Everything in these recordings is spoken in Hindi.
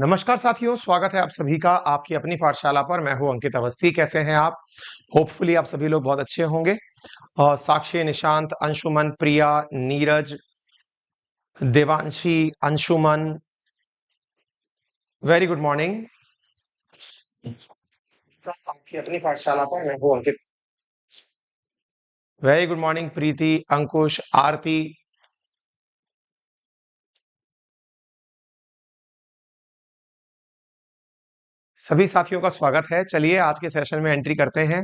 नमस्कार साथियों, स्वागत है आप सभी का आपकी अपनी पाठशाला पर। मैं हूं अंकित अवस्थी। कैसे हैं आप? होपफुली आप सभी लोग बहुत अच्छे होंगे। Sakshi, Nishant, Anshuman, Priya, Neeraj, Devanshi, Anshuman, very good morning. आपकी अपनी पाठशाला पर मैं हूं Ankit. Very good morning Preeti, Ankush, Aarti. सभी साथियों का स्वागत है। चलिए आज के सेशन में एंट्री करते हैं।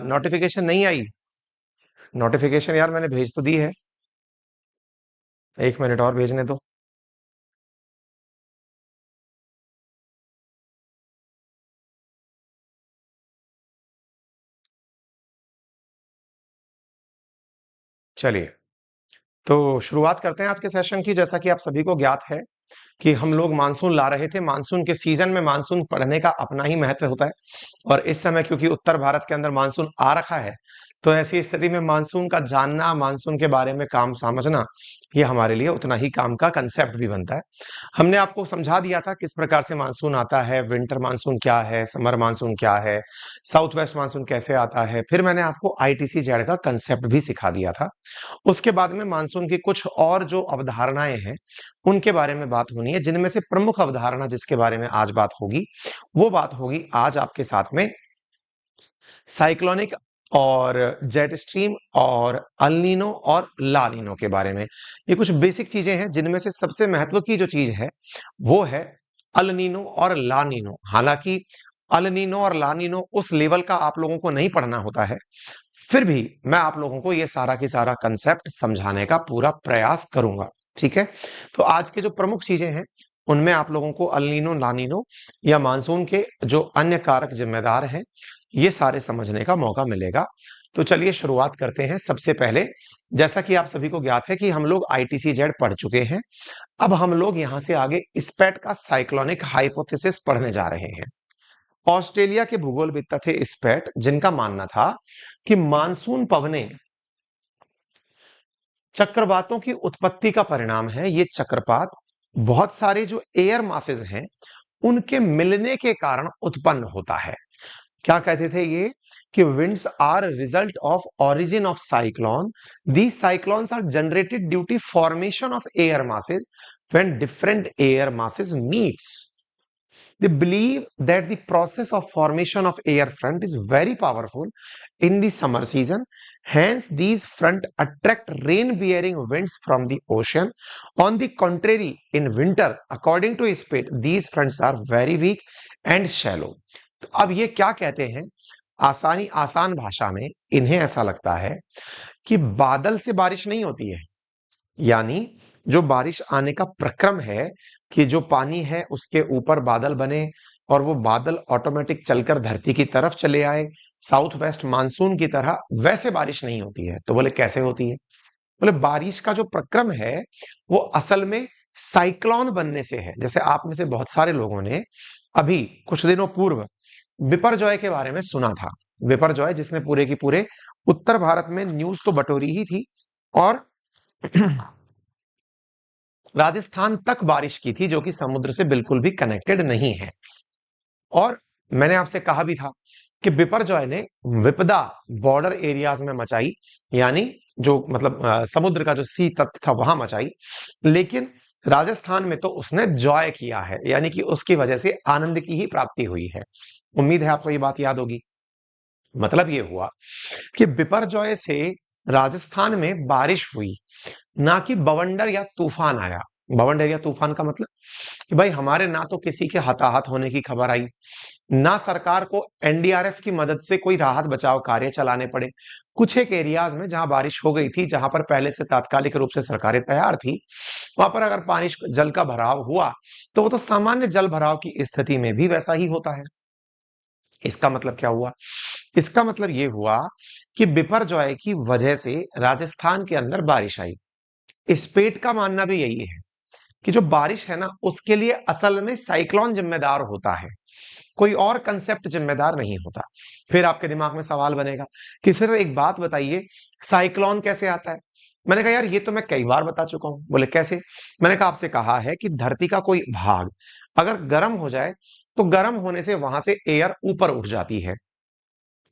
नोटिफिकेशन नहीं आई? नोटिफिकेशन यार मैंने भेज तो दी है। एक मिनट और भेजने दो। चलिए तो शुरुआत करते हैं आज के सेशन की। जैसा कि आप सभी को ज्ञात है कि हम लोग मानसून ला रहे थे। मानसून के सीजन में मानसून पढ़ने का अपना ही महत्व होता है, और इस समय क्योंकि उत्तर भारत के अंदर मानसून आ रखा है, तो ऐसी स्थिति में मानसून का जानना, मानसून के बारे में काम समझना, ये हमारे लिए उतना ही काम का कंसेप्ट भी बनता है। हमने आपको समझा दिया था किस प्रकार से मानसून आता है, विंटर मानसून क्या है, समर मानसून क्या है, साउथ वेस्ट मानसून कैसे आता है। फिर मैंने आपको आईटीसी जेड का कंसेप्ट भी सिखा दिया था। उसके बाद में मानसून की कुछ और जो अवधारणाएं हैं उनके बारे में बात होनी है, जिनमें से प्रमुख अवधारणा जिसके बारे में आज बात होगी, वो बात होगी आज आपके साथ में साइक्लोनिक और जेट स्ट्रीम और अल्नीनो और लानीनो के बारे में। ये कुछ बेसिक चीजें हैं, जिनमें से सबसे महत्व की जो चीज है वो है अल्नीनो और लानीनो। हालांकि अल्नीनो और लानीनो उस लेवल का आप लोगों को नहीं पढ़ना होता है, फिर भी मैं आप लोगों को ये सारा की सारा कंसेप्ट समझाने का पूरा प्रयास करूंगा। ठीक है, तो आज के जो प्रमुख चीजें हैं उनमें आप लोगों को अल्नीनो, लानीनो या मानसून के जो अन्य कारक जिम्मेदार हैं, ये सारे समझने का मौका मिलेगा। तो चलिए शुरुआत करते हैं। सबसे पहले, जैसा कि आप सभी को ज्ञात है कि हम लोग आईटीसी जेड पढ़ चुके हैं। अब हम लोग यहां से आगे स्पेट का साइक्लोनिक हाइपोथेसिस पढ़ने जा रहे हैं। ऑस्ट्रेलिया के भूगोलविद थे स्पेट, जिनका मानना था कि मानसून पवने चक्रवातों की उत्पत्ति का परिणाम है। ये चक्रवात बहुत सारे जो एयर मासेस हैं उनके मिलने के कारण उत्पन्न होता है। क्या कहते थे ये? कि winds are result of origin of cyclone. These cyclones are generated due to formation of air masses when different air masses meets. They believe that the process of formation of air front is very powerful in the summer season. Hence, these front attract rain-bearing winds from the ocean. On the contrary, in winter, according to Spate, these fronts are very weak and shallow. तो अब ये क्या कहते हैं? आसान भाषा में इन्हें ऐसा लगता है कि बादल से बारिश नहीं होती है। यानी जो बारिश आने का प्रक्रम है कि जो पानी है उसके ऊपर बादल बने और वो बादल ऑटोमेटिक चलकर धरती की तरफ चले आए साउथ वेस्ट मानसून की तरह, वैसे बारिश नहीं होती है। तो बोले कैसे होती है? बोले बारिश का जो प्रक्रम है वो असल में साइक्लोन बनने से है। जैसे आप में से बहुत सारे लोगों ने अभी कुछ दिनों पूर्व बिपरजॉय के बारे में सुना था। बिपरजॉय जिसने पूरे की पूरे उत्तर भारत में न्यूज तो बटोरी ही थी, और राजस्थान तक बारिश की थी, जो कि समुद्र से बिल्कुल भी कनेक्टेड नहीं है। और मैंने आपसे कहा भी था कि बिपरजॉय ने विपदा बॉर्डर एरियाज में मचाई, यानी जो मतलब समुद्र का जो सी तट था वहां मचाई, लेकिन राजस्थान में तो उसने जॉय किया है, यानी कि उसकी वजह से आनंद की ही प्राप्ति हुई है। उम्मीद है आपको ये बात याद होगी। मतलब ये हुआ कि बिपरजॉय से राजस्थान में बारिश हुई, ना कि बवंडर या तूफान आया। बवंडर या तूफान का मतलब कि भाई हमारे ना तो किसी के हताहत होने की खबर आई, ना सरकार को एनडीआरएफ की मदद से कोई राहत बचाव कार्य चलाने पड़े। कुछ एक एरियाज में जहां बारिश हो गई थी, जहां पर पहले से तात्कालिक रूप से सरकारें तैयार थी, वहां पर अगर पानी जल का भराव हुआ तो वो तो सामान्य जल भराव की स्थिति में भी वैसा ही होता है। इसका मतलब क्या हुआ? इसका मतलब ये हुआ कि बिपरजॉय की वजह से राजस्थान के अंदर बारिश आई। स्पेट का मानना भी यही है कि जो बारिश है ना, उसके लिए असल में साइक्लोन जिम्मेदार होता है, कोई और कंसेप्ट जिम्मेदार नहीं होता। फिर आपके दिमाग में सवाल बनेगा कि फिर एक बात बताइए, साइक्लोन कैसे आता है? मैंने कहा यार ये तो मैं कई बार बता चुका हूं। बोले कैसे? मैंने कहा आपसे कहा है कि धरती का कोई भाग अगर गर्म हो जाए तो गर्म होने से वहां से एयर ऊपर उठ जाती है।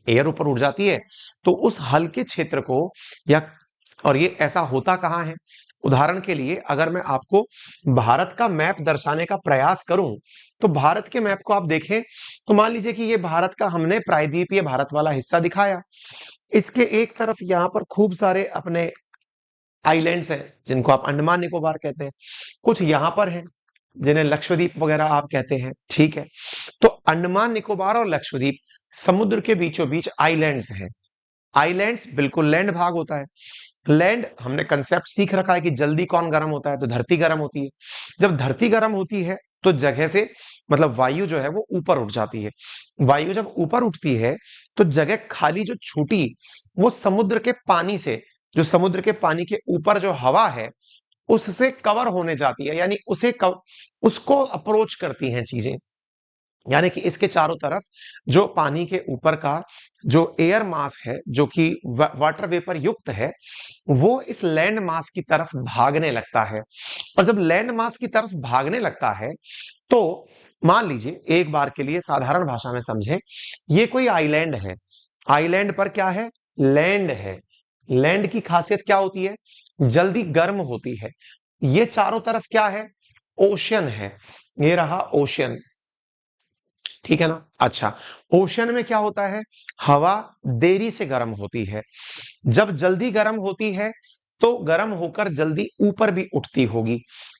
एयर ऊपर उठ जाती है तो उस हल्के क्षेत्र को या और ये ऐसा होता कहाँ है? उदाहरण के लिए अगर मैं आपको भारत का मैप दर्शाने का प्रयास करूं तो भारत के मैप को आप देखें तो मान लीजिए कि ये भारत का हमने प्रायद्वीपीय भारत वाला हिस्सा दिखाया। इसके एक तरफ यहां पर खूब सारे अपने आइलैंड्स हैं जिनको आप अंडमान निकोबार कहते हैं, कुछ यहां पर हैं जिन्हें लक्षद्वीप वगैरह आप कहते हैं, ठीक है। तो अंडमान निकोबार और लक्षद्वीप समुद्र के बीचों बीच आइलैंड्स हैं। आइलैंड्स बिल्कुल लैंड भाग होता है। लैंड हमने कंसेप्ट सीख रखा है कि जल्दी कौन गर्म होता है? तो धरती गर्म होती है। जब धरती गर्म होती है तो जगह से मतलब वायु जो है वो ऊपर उठ जाती है। वायु जब ऊपर उठती है तो जगह खाली जो छूटी वो समुद्र के पानी से, जो समुद्र के पानी के ऊपर जो हवा है उससे कवर होने जाती है, यानी उसको अप्रोच करती हैं चीजें। यानी कि इसके चारों तरफ जो पानी के ऊपर का जो एयर मास है जो कि वाटर वेपर युक्त है वो इस लैंड मास की तरफ भागने लगता है। और जब लैंड मास की तरफ भागने लगता है तो मान लीजिए एक बार के लिए साधारण भाषा में समझें, ये कोई आइलैंड है। आइलैंड पर क्या है? लैंड है। लैंड की खासियत क्या होती है? जल्दी गर्म होती है। ये चारों तरफ क्या है? ओशियन है। ये रहा ओशियन, ठीक है ना। अच्छा, ओशन में क्या होता है? हवा देरी से गर्म होती है। जब जल्दी गर्म होती है तो गर्म होकर जल्दी ऊपर भी उठती होगी।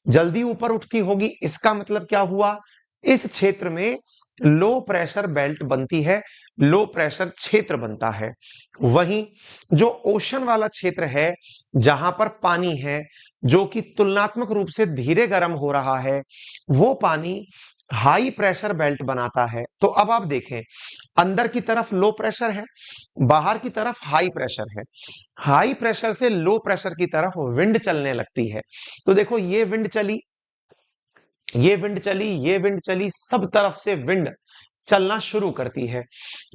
जल्दी ऊपर उठती होगी इसका मतलब क्या हुआ? इस क्षेत्र में लो प्रेशर बेल्ट बनती है, लो प्रेशर क्षेत्र बनता है। वहीं जो ओशन वाला क्षेत्र है जहां पर पानी है जो कि तुलनात्मक रूप से धीरे गर्म हो रहा है, वो पानी हाई प्रेशर बेल्ट बनाता है। तो अब आप देखें, अंदर की तरफ लो प्रेशर है, बाहर की तरफ हाई प्रेशर है। हाई प्रेशर से लो प्रेशर की तरफ विंड चलने लगती है। तो देखो ये विंड चली, ये विंड चली, ये विंड चली, सब तरफ से विंड चलना शुरू करती है।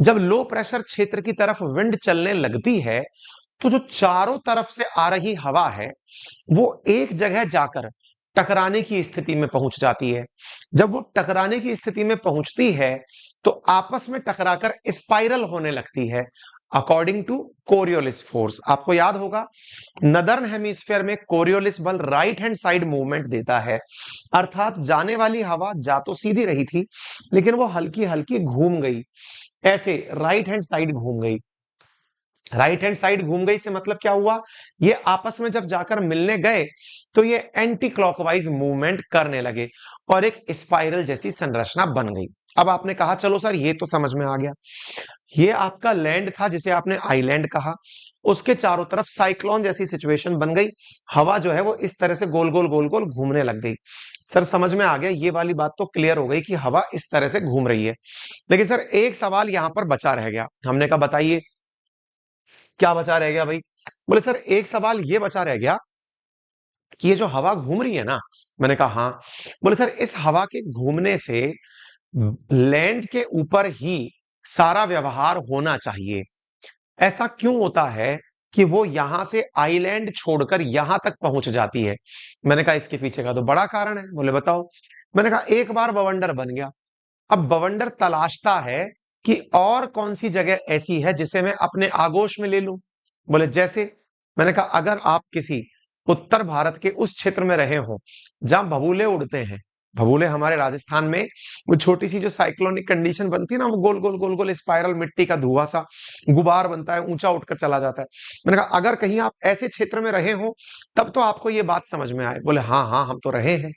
जब लो प्रेशर क्षेत्र की तरफ विंड चलने लगती है तो जो चारों तरफ से आ रही हवा है वो एक जगह जाकर टकराने की स्थिति में पहुंच जाती है। जब वो टकराने की स्थिति में पहुंचती है तो आपस में टकराकर स्पाइरल होने लगती है अकॉर्डिंग टू कोरियोलिस फोर्स। आपको याद होगा नदर्न हेमिस्फीयर में कोरियोलिस बल राइट हैंड साइड मूवमेंट देता है, अर्थात जाने वाली हवा जा तो सीधी रही थी लेकिन वो हल्की हल्की घूम गई, ऐसे राइट हैंड साइड घूम गई। राइट हैंड साइड घूम गई से मतलब क्या हुआ? ये आपस में जब जाकर मिलने गए तो ये एंटी क्लॉकवाइज मूवमेंट करने लगे और एक स्पाइरल जैसी संरचना बन गई। अब आपने कहा चलो सर ये तो समझ में आ गया, ये आपका लैंड था जिसे आपने आइलैंड कहा, उसके चारों तरफ साइक्लोन जैसी सिचुएशन बन गई, हवा जो है वो इस तरह से गोल गोल गोल गोल घूमने लग गई। सर समझ में आ गया, ये वाली बात तो क्लियर हो गई कि हवा इस तरह से घूम रही है। लेकिन सर एक सवाल यहां पर बचा रह गया। हमने कहा बताइए क्या बचा रह गया भाई? बोले सर एक सवाल ये बचा रह गया कि ये जो हवा घूम रही है ना। मैंने कहा हाँ। बोले सर इस हवा के घूमने से लैंड के ऊपर ही सारा व्यवहार होना चाहिए, ऐसा क्यों होता है कि वो यहां से आइलैंड छोड़कर यहां तक पहुंच जाती है? मैंने कहा इसके पीछे का तो बड़ा कारण है। बोले बताओ। मैंने कहा एक बार बवंडर बन गया, अब बवंडर तलाशता है कि और कौन सी जगह ऐसी है जिसे मैं अपने आगोश में ले लूं। बोले जैसे? मैंने कहा अगर आप किसी उत्तर भारत के उस क्षेत्र में रहे हो जहां भबूले उड़ते हैं, भबूले हमारे राजस्थान में वो छोटी सी जो साइक्लोनिक कंडीशन बनती है ना, वो गोल गोल गोल गोल स्पाइरल मिट्टी का धुआं सा गुबार बनता है, ऊंचा उठकर चला जाता है। मैंने कहा अगर कहीं आप ऐसे क्षेत्र में रहे हो तब तो आपको ये बात समझ में आए। बोले हाँ हाँ हम तो रहे हैं।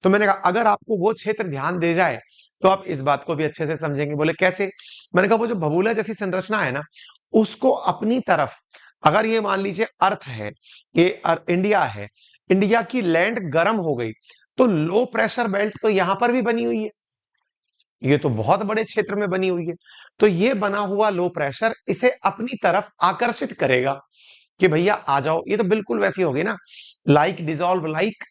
तो मैंने कहा अगर आपको वो क्षेत्र ध्यान दे जाए तो आप इस बात को भी अच्छे से समझेंगे। बोले कैसे? मैंने कहा वो जो भबूला जैसी संरचना है ना उसको अपनी तरफ, अगर ये मान लीजिए अर्थ है, ये इंडिया है, इंडिया की लैंड गर्म हो गई तो लो प्रेशर बेल्ट तो यहां पर भी बनी हुई है, ये तो बहुत बड़े क्षेत्र में बनी हुई है। तो ये बना हुआ लो प्रेशर इसे अपनी तरफ आकर्षित करेगा कि भैया आ जाओ। ये तो बिल्कुल वैसी होगी ना, लाइक डिजॉल्व लाइक,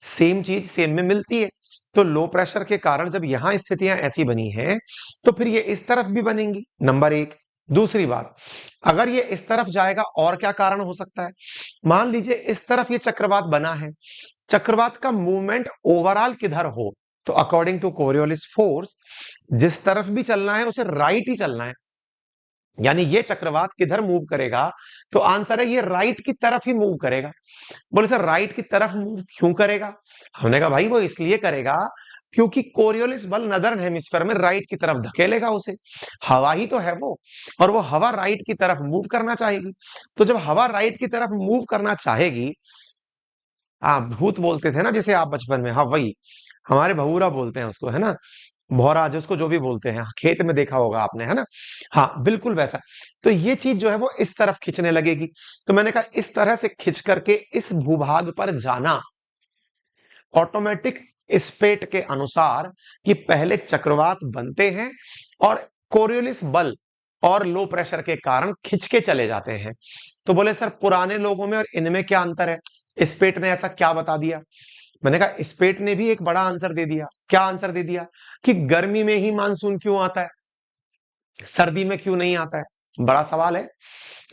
सेम चीज सेम में मिलती है। तो लो प्रेशर के कारण जब यहां स्थितियां ऐसी बनी हैं तो फिर ये इस तरफ भी बनेंगी, नंबर एक। दूसरी बात, अगर ये इस तरफ जाएगा और क्या कारण हो सकता है? मान लीजिए इस तरफ ये चक्रवात बना है, चक्रवात का मूवमेंट ओवरऑल किधर हो, तो अकॉर्डिंग टू कोरियोलिस फोर्स जिस तरफ भी चलना है उसे राइट ही चलना है। यानी ये चक्रवात किधर मूव करेगा, तो आंसर है ये राइट की तरफ ही मूव करेगा। बोले सर राइट की तरफ मूव क्यों करेगा? हमने कहा भाई वो इसलिए करेगा क्योंकि कोरियोलिस बल नदर्न हेमिस्फीयर में राइट की तरफ धकेलेगा उसे। हवा ही तो है वो, और वो हवा राइट की तरफ मूव करना चाहेगी। तो जब हवा राइट की तरफ मूव करना चाहेगी, भूत बोलते थे ना जिसे आप बचपन में, हाँ वही, हमारे भगूरा बोलते हैं उसको, है ना, भौरा जिसको जो भी बोलते हैं, खेत में देखा होगा आपने, है ना, हाँ बिल्कुल वैसा। तो ये चीज जो है वो इस तरफ खींचने लगेगी। तो मैंने कहा इस तरह से खिंच करके इस भूभाग पर जाना ऑटोमेटिक स्पेट के अनुसार कि पहले चक्रवात बनते हैं और कोरियोलिस बल और लो प्रेशर के कारण खिंच के चले जाते हैं। तो बोले सर पुराने लोगों में और इनमें क्या अंतर है? स्पेट ने ऐसा क्या बता दिया? मैंने कहा स्पेट ने भी एक बड़ा आंसर दे दिया। क्या आंसर दे दिया? कि गर्मी में ही मानसून क्यों आता है, सर्दी में क्यों नहीं आता है? बड़ा सवाल है,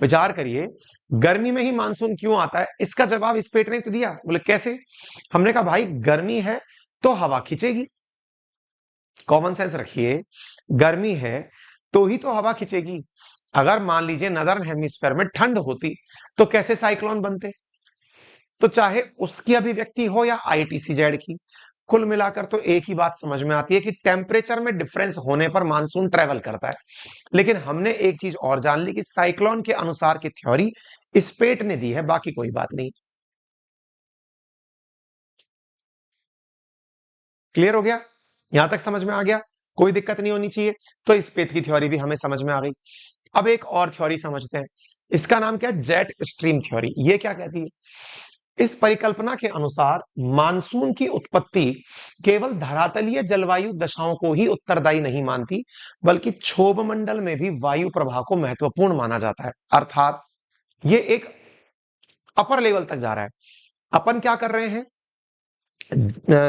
विचार करिए। गर्मी में ही मानसून क्यों आता है, इसका जवाब स्पेट ने तो दिया। बोले कैसे? हमने कहा भाई गर्मी है तो हवा खींचेगी, कॉमन सेंस रखिए, गर्मी है तो ही तो हवा खींचेगी। अगर मान लीजिए नदर्न हेमिस्फीयर में ठंड होती तो कैसे साइक्लोन बनते? तो चाहे उसकी अभिव्यक्ति हो या आईटीसीजेड की, कुल मिलाकर तो एक ही बात समझ में आती है कि टेम्परेचर में डिफरेंस होने पर मानसून ट्रेवल करता है। लेकिन हमने एक चीज और जान ली कि साइक्लोन के अनुसार की थ्योरी स्पेट ने दी है, बाकी कोई बात नहीं। क्लियर हो गया? यहां तक समझ में आ गया? कोई दिक्कत नहीं होनी चाहिए। तो स्पेट की थ्योरी भी हमें समझ में आ गई। अब एक और थ्योरी समझते हैं, इसका नाम क्या है? Jet stream theory. ये क्या कहती है? इस परिकल्पना के अनुसार मानसून की उत्पत्ति केवल धरातलीय जलवायु दशाओं को ही उत्तरदायी नहीं मानती, बल्कि क्षोभ मंडल में भी वायु प्रवाह को महत्वपूर्ण माना जाता है। अर्थात ये एक अपर लेवल तक जा रहा है। अपन क्या कर रहे हैं?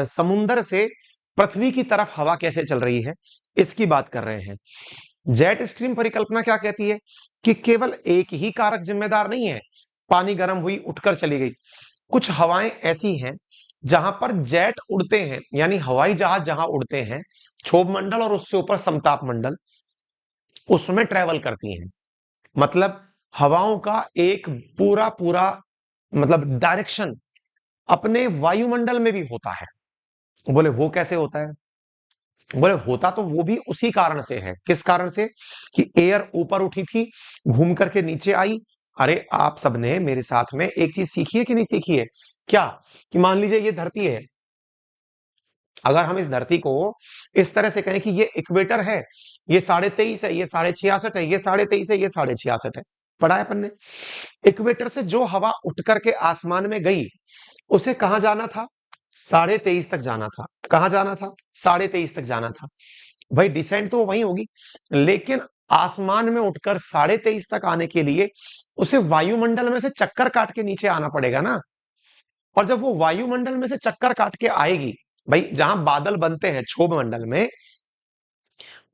समुंदर से पृथ्वी की तरफ हवा कैसे चल रही है इसकी बात कर रहे हैं। जेट स्ट्रीम परिकल्पना क्या कहती है? कि केवल एक ही कारक जिम्मेदार नहीं है, पानी गर्म हुई उठकर चली गई। कुछ हवाएं ऐसी हैं जहां पर जेट उड़ते हैं, यानी हवाई जहाज जहां उड़ते हैं, क्षोभ मंडल और उससे ऊपर समताप मंडल, उसमें ट्रेवल करती हैं। मतलब हवाओं का एक पूरा पूरा मतलब डायरेक्शन अपने वायुमंडल में भी होता है। बोले वो कैसे होता है? बोले होता तो वो भी उसी कारण से है। किस कारण से? कि एयर ऊपर उठी थी, घूम करके नीचे आई। अरे आप सबने मेरे साथ में एक चीज सीखी है कि नहीं सीखी है? क्या? कि मान लीजिए ये धरती है, अगर हम इस धरती को इस तरह से कहें कि ये इक्वेटर है, ये 23.5 है, ये 66.5 है, ये 23.5 है, ये 66.5 है, पढ़ा है अपन ने। इक्वेटर से जो हवा उठ करके आसमान में गई उसे कहां जाना था? 23.5 तक जाना था। कहां जाना था? 23.5 तक जाना था। भाई डिसेंट तो वही होगी, लेकिन आसमान में उठकर 23.5 तक आने के लिए उसे वायुमंडल में से चक्कर काट के नीचे आना पड़ेगा ना। और जब वो वायुमंडल में से चक्कर काट के आएगी, भाई जहां बादल बनते हैं क्षोभ मंडल में,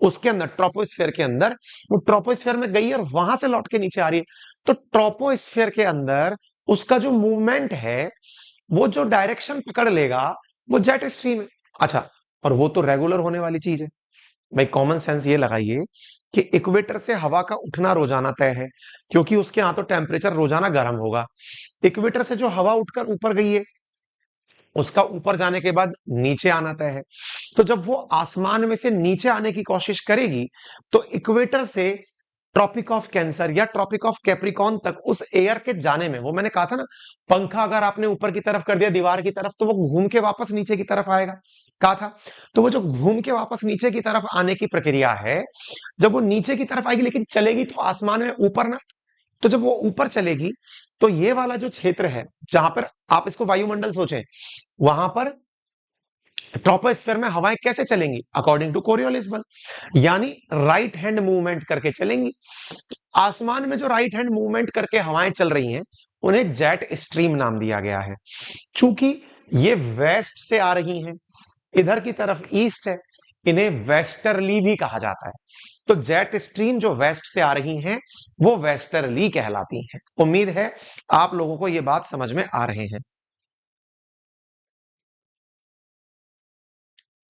उसके अंदर ट्रोपोस्फेयर के अंदर, वो ट्रोपोस्फेयर में गई और वहां से लौट के नीचे आ रही है। तो ट्रोपोस्फेयर के अंदर उसका जो मूवमेंट है, वो जो डायरेक्शन पकड़ लेगा, वो जेट स्ट्रीम है। अच्छा, और वो तो रेगुलर होने वाली चीज है। भाई कॉमन सेंस ये लगाइए कि इक्वेटर से हवा का उठना रोजाना तय है, क्योंकि उसके यहां तो टेम्परेचर रोजाना गर्म होगा। इक्वेटर से जो हवा उठकर ऊपर गई है, उसका ऊपर जाने के बाद नीचे आना तय है। तो जब वो आसमान में से नीचे आने की कोशिश करेगी, तो इक्वेटर से ट्रॉपिक ऑफ कैंसर या ट्रॉपिक ऑफ कैप्रिकॉन तक उस एयर के जाने में, वो मैंने कहा था ना, पंखा अगर आपने ऊपर की तरफ कर दिया दीवार की तरफ, तो वो घूम के वापस नीचे की तरफ आएगा, कहा था। तो वो जो घूम के वापस नीचे की तरफ आने की प्रक्रिया है, जब वो नीचे की तरफ आएगी, लेकिन चलेगी तो आसमान में ऊपर ना। तो जब वो ऊपर चलेगी, तो ये वाला जो क्षेत्र है जहां पर आप इसको वायुमंडल सोचें, वहां पर ट्रोपोस्फेयर में हवाएं कैसे चलेंगी? अकॉर्डिंग टू कोरियोलिस बल, यानी राइट हैंड मूवमेंट करके चलेंगी। आसमान में जो राइट हैंड मूवमेंट करके हवाएं चल रही हैं, उन्हें जेट स्ट्रीम नाम दिया गया है। चूंकि ये वेस्ट से आ रही हैं, इधर की तरफ ईस्ट है, इन्हें वेस्टर्ली भी कहा जाता है। तो जेट स्ट्रीम जो वेस्ट से आ रही हैं वो वेस्टर्ली कहलाती हैं। उम्मीद है आप लोगों को ये बात समझ में आ रहे हैं।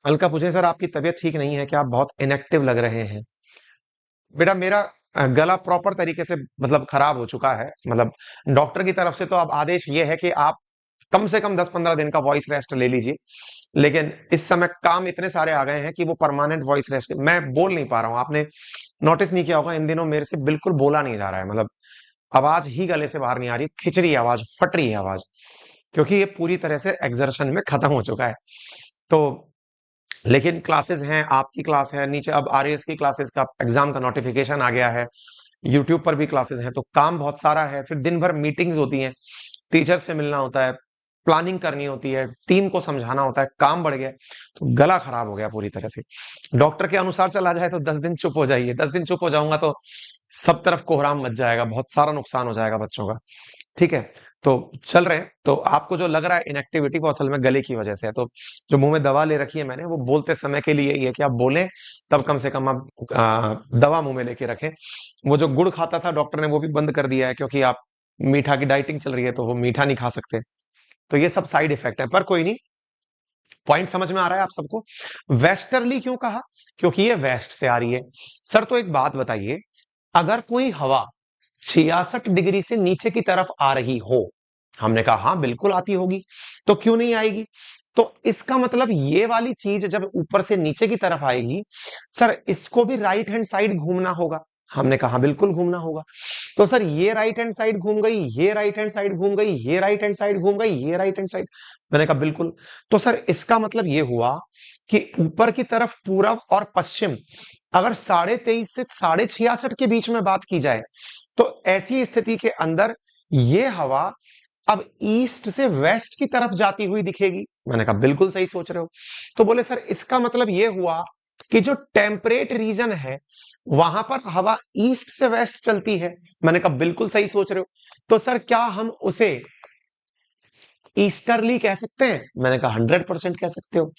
अलका पूछे सर आपकी तबीयत ठीक नहीं है क्या, आप बहुत इनएक्टिव लग रहे हैं। बेटा मेरा गला प्रॉपर तरीके से मतलब खराब हो चुका है, मतलब डॉक्टर की तरफ से तो अब आदेश ये है कि आप कम से कम 10-15 दिन का वॉइस रेस्ट ले लीजिए। लेकिन इस समय काम इतने सारे आ गए हैं कि वो परमानेंट वॉइस रेस्ट मैं बोल नहीं पा रहा हूं। आपने नोटिस नहीं किया होगा इन दिनों मेरे से बिल्कुल बोला नहीं जा रहा है, मतलब आवाज ही गले से बाहर नहीं आ रही, खिंच रही है आवाज, फट रही है आवाज, क्योंकि ये पूरी तरह से एक्सर्शन में खत्म हो चुका है। तो लेकिन क्लासेस हैं, आपकी क्लास है नीचे, अब आरएएस की क्लासेस का एग्जाम का नोटिफिकेशन आ गया है, यूट्यूब पर भी क्लासेस हैं, तो काम बहुत सारा है। फिर दिन भर मीटिंग्स होती हैं, टीचर से मिलना होता है, प्लानिंग करनी होती है, टीम को समझाना होता है, काम बढ़ गया, तो गला खराब हो गया पूरी तरह से। डॉक्टर के अनुसार चला जाए तो 10 दिन चुप हो जाइए, 10 दिन चुप हो जाऊंगा तो सब तरफ कोहराम मच जाएगा, बहुत सारा नुकसान हो जाएगा बच्चों का। ठीक है, तो चल रहे हैं। तो आपको जो लग रहा है इनएक्टिविटी, वो असल में गले की वजह से है। तो जो मुंह में दवा ले रखी है मैंने, वो बोलते समय के लिए यही है कि आप बोलें तब कम से कम आप दवा मुंह में लेके रखें। वो जो गुड़ खाता था डॉक्टर ने वो भी बंद कर दिया है, क्योंकि आप मीठा की डाइटिंग चल रही है तो वो मीठा नहीं खा सकते। तो ये सब साइड इफेक्ट है, पर कोई नहीं, पॉइंट समझ में आ रहा है आप सबको। वेस्टर्ली क्यों कहा, क्योंकि ये वेस्ट से आ रही है। सर तो एक बात बताइए, अगर कोई हवा 66 डिग्री से नीचे की तरफ आ रही हो, हमने कहा हाँ बिल्कुल आती होगी, तो क्यों नहीं आएगी। तो इसका मतलब ये वाली चीज जब ऊपर से नीचे की तरफ आएगी, सर इसको भी राइट हैंड साइड घूमना होगा। हमने कहा बिल्कुल घूमना होगा। तो सर ये राइट हैंड साइड घूम गई, ये राइट हैंड साइड घूम गई, ये राइट हैंड साइड घूम गई, ये राइट हैंड साइड, मैंने कहा बिल्कुल। तो सर इसका मतलब ये हुआ कि ऊपर की तरफ पूरब और पश्चिम, अगर 23.5 से 66.5 के बीच में बात की जाए, तो ऐसी स्थिति के अंदर ये हवा अब ईस्ट से वेस्ट की तरफ जाती हुई दिखेगी। मैंने कहा बिल्कुल सही सोच रहे हो। तो बोले सर इसका मतलब ये हुआ कि जो टेम्परेट रीजन है वहां पर हवा ईस्ट से वेस्ट चलती है। मैंने कहा बिल्कुल सही सोच रहे हो। तो सर क्या हम उसे ईस्टर्ली कह सकते हैं। मैंने कहा 100% कह सकते हो।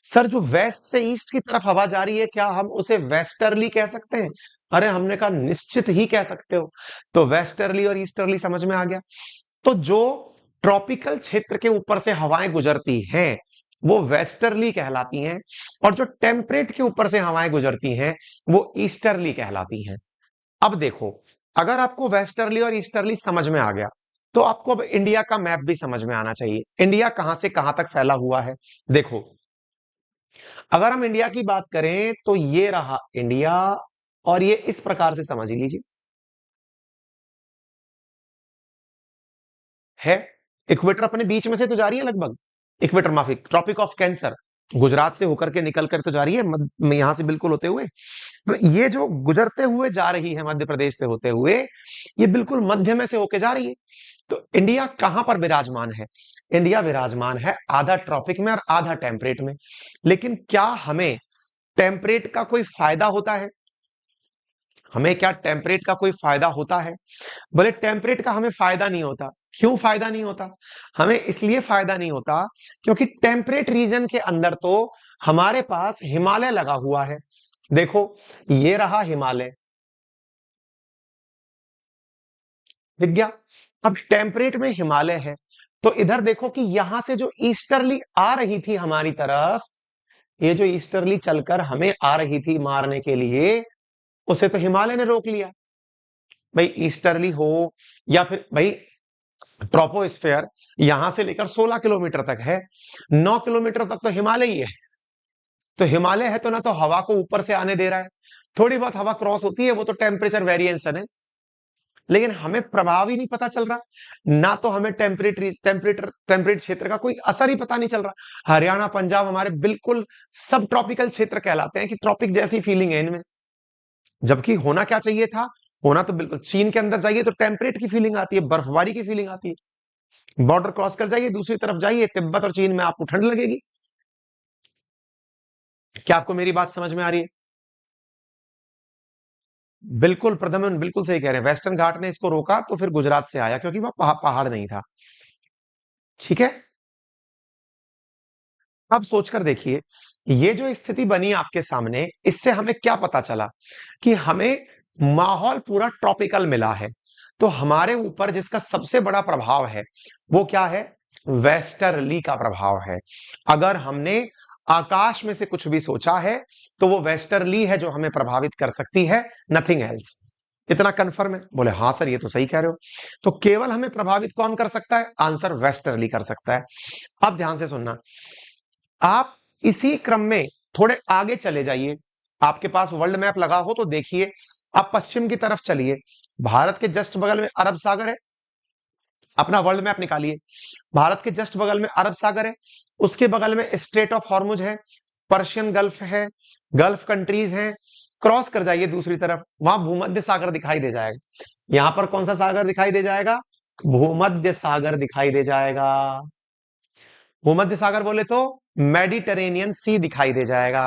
सर जो वेस्ट से ईस्ट की तरफ हवा जा रही है, क्या हम उसे वेस्टर्ली कह सकते हैं। अरे हमने कहा निश्चित ही कह सकते हो। तो वेस्टर्ली और ईस्टर्ली समझ में आ गया। तो जो ट्रॉपिकल क्षेत्र के ऊपर से हवाएं गुजरती हैं वो वेस्टर्ली कहलाती हैं, और जो टेम्परेट के ऊपर से हवाएं गुजरती हैं वो ईस्टर्ली कहलाती हैं। अब देखो, अगर आपको वेस्टर्ली और ईस्टर्ली समझ में आ गया, तो आपको अब इंडिया का मैप भी समझ में आना चाहिए। इंडिया कहां से कहां तक फैला हुआ है। देखो, अगर हम इंडिया की बात करें तो ये रहा इंडिया, और ये इस प्रकार से समझ लीजिए है। इक्वेटर अपने बीच में से तो जा रही है लगभग, इक्वेटर माफी, ट्रॉपिक ऑफ कैंसर गुजरात से होकर के निकल कर तो जा रही है, यहां से बिल्कुल होते हुए। तो ये जो गुजरते हुए जा रही है मध्य प्रदेश से होते हुए, ये बिल्कुल मध्य में से होके जा रही है। तो इंडिया कहां पर विराजमान है। इंडिया विराजमान है आधा ट्रॉपिक में और आधा टेम्परेट में। लेकिन क्या हमें टेम्परेट का कोई फायदा होता है। हमें क्या टेम्परेट का कोई फायदा होता है। बोले टेम्परेट का हमें फायदा नहीं होता। क्यों फायदा नहीं होता। हमें इसलिए फायदा नहीं होता क्योंकि टेम्परेट रीजन के अंदर तो हमारे पास हिमालय लगा हुआ है। देखो, ये रहा हिमालय, दिख गया। अब टेम्परेट में हिमालय है, तो इधर देखो कि यहां से जो ईस्टर्ली आ रही थी हमारी तरफ, ये जो ईस्टर्ली चलकर हमें आ रही थी मारने के लिए, उसे तो हिमालय ने रोक लिया। भाई ईस्टर्ली हो या फिर भाई ट्रोपोस्फेयर यहां से लेकर 16 किलोमीटर तक है, 9 किलोमीटर तक तो हिमालय ही है। तो हिमालय है तो ना तो हवा को ऊपर से आने दे रहा है, थोड़ी बहुत हवा क्रॉस होती है वो तो टेम्परेचर वेरिएशन है, लेकिन हमें प्रभाव ही नहीं पता चल रहा। ना तो हमें टेम्परेट क्षेत्र का कोई असर ही पता नहीं चल रहा। हरियाणा पंजाब हमारे बिल्कुल सब ट्रॉपिकल क्षेत्र कहलाते हैं कि ट्रॉपिक जैसी फीलिंग है इनमें, जबकि होना क्या चाहिए था। होना तो बिल्कुल, चीन के अंदर जाइए तो टेम्परेट की फीलिंग आती है, बर्फबारी की फीलिंग आती है। बॉर्डर क्रॉस कर जाइए दूसरी तरफ जाइए तिब्बत और चीन में आपको ठंड लगेगी। क्या आपको मेरी बात समझ में आ रही है। बिल्कुल प्रदमन बिल्कुल सही कह रहे हैं, वेस्टर्न घाट ने इसको रोका तो फिर गुजरात से आया क्योंकि वह पहाड़ नहीं था। ठीक है। अब सोचकर देखिए, ये जो स्थिति बनी आपके सामने, इससे हमें क्या पता चला कि हमें माहौल पूरा ट्रॉपिकल मिला है। तो हमारे ऊपर जिसका सबसे बड़ा प्रभाव है वो क्या है? वेस्टर्ली का प्रभाव है। अगर हमने आकाश में से कुछ भी सोचा है तो वो वेस्टर्ली है जो हमें प्रभावित कर सकती है, नथिंग एल्स। इतना कंफर्म है? बोले हाँ सर, ये तो सही कह रहे हो। तो केवल हमें प्रभावित कौन कर सकता है? आंसर वेस्टर्ली कर सकता है। अब ध्यान से सुनना, आप इसी क्रम में थोड़े आगे चले जाइए। आपके पास वर्ल्ड मैप लगा हो तो देखिए, आप पश्चिम की तरफ चलिए। भारत के जस्ट बगल में अरब सागर है। अपना वर्ल्ड मैप निकालिए। भारत के जस्ट बगल में अरब सागर है, उसके बगल में स्ट्रेट ऑफ हॉर्मुज है, पर्शियन गल्फ है, गल्फ कंट्रीज हैं। क्रॉस कर जाइए दूसरी तरफ, वहां भूमध्य सागर दिखाई दे जाएगा। यहां पर कौन सा सागर दिखाई दे जाएगा? भूमध्य सागर दिखाई दे जाएगा। भूमध्य सागर बोले तो मेडिटेरेनियन सी दिखाई दे जाएगा।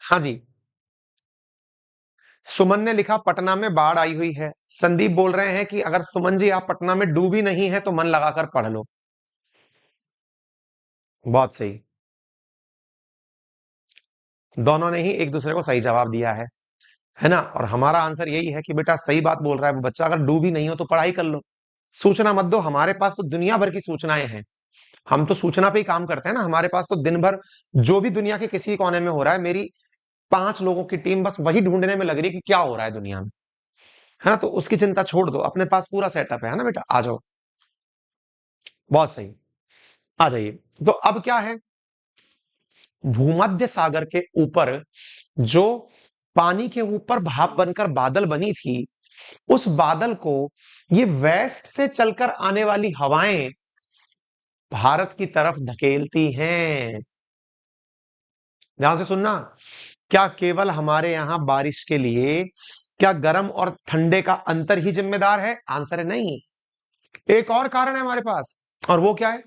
हाँ जी। सुमन ने लिखा पटना में बाढ़ आई हुई है। संदीप बोल रहे हैं कि अगर सुमन जी आप पटना में डूबी नहीं है तो मन लगाकर पढ़ लो। बहुत सही। दोनों ने ही एक दूसरे को सही जवाब दिया है ना? और हमारा आंसर यही है कि बेटा सही बात बोल रहा है वो बच्चा, अगर डूबी नहीं हो तो पढ़ाई कर लो। सूचना मत दो, हमारे पास तो दुनिया भर की सूचनाएं हैं। हम तो सूचना पे ही काम करते हैं ना। हमारे पास तो दिन भर जो भी दुनिया के किसी कोने में हो रहा है, मेरी 5 लोगों की टीम बस वही ढूंढने में लग रही है कि क्या हो रहा है दुनिया में, है ना? तो उसकी चिंता छोड़ दो, अपने पास पूरा सेटअप है ना बेटा, आ जाओ। बहुत सही, आ जाइए। तो अब क्या है, भूमध्य सागर के ऊपर जो पानी के ऊपर भाप बनकर बादल बनी थी, उस बादल को ये वेस्ट से चलकर आने वाली हवाएं भारत की तरफ धकेलती हैं। ध्यान से सुनना, क्या केवल हमारे यहां बारिश के लिए क्या गर्म और ठंडे का अंतर ही जिम्मेदार है? आंसर है नहीं। एक और कारण है हमारे पास, और वो क्या है?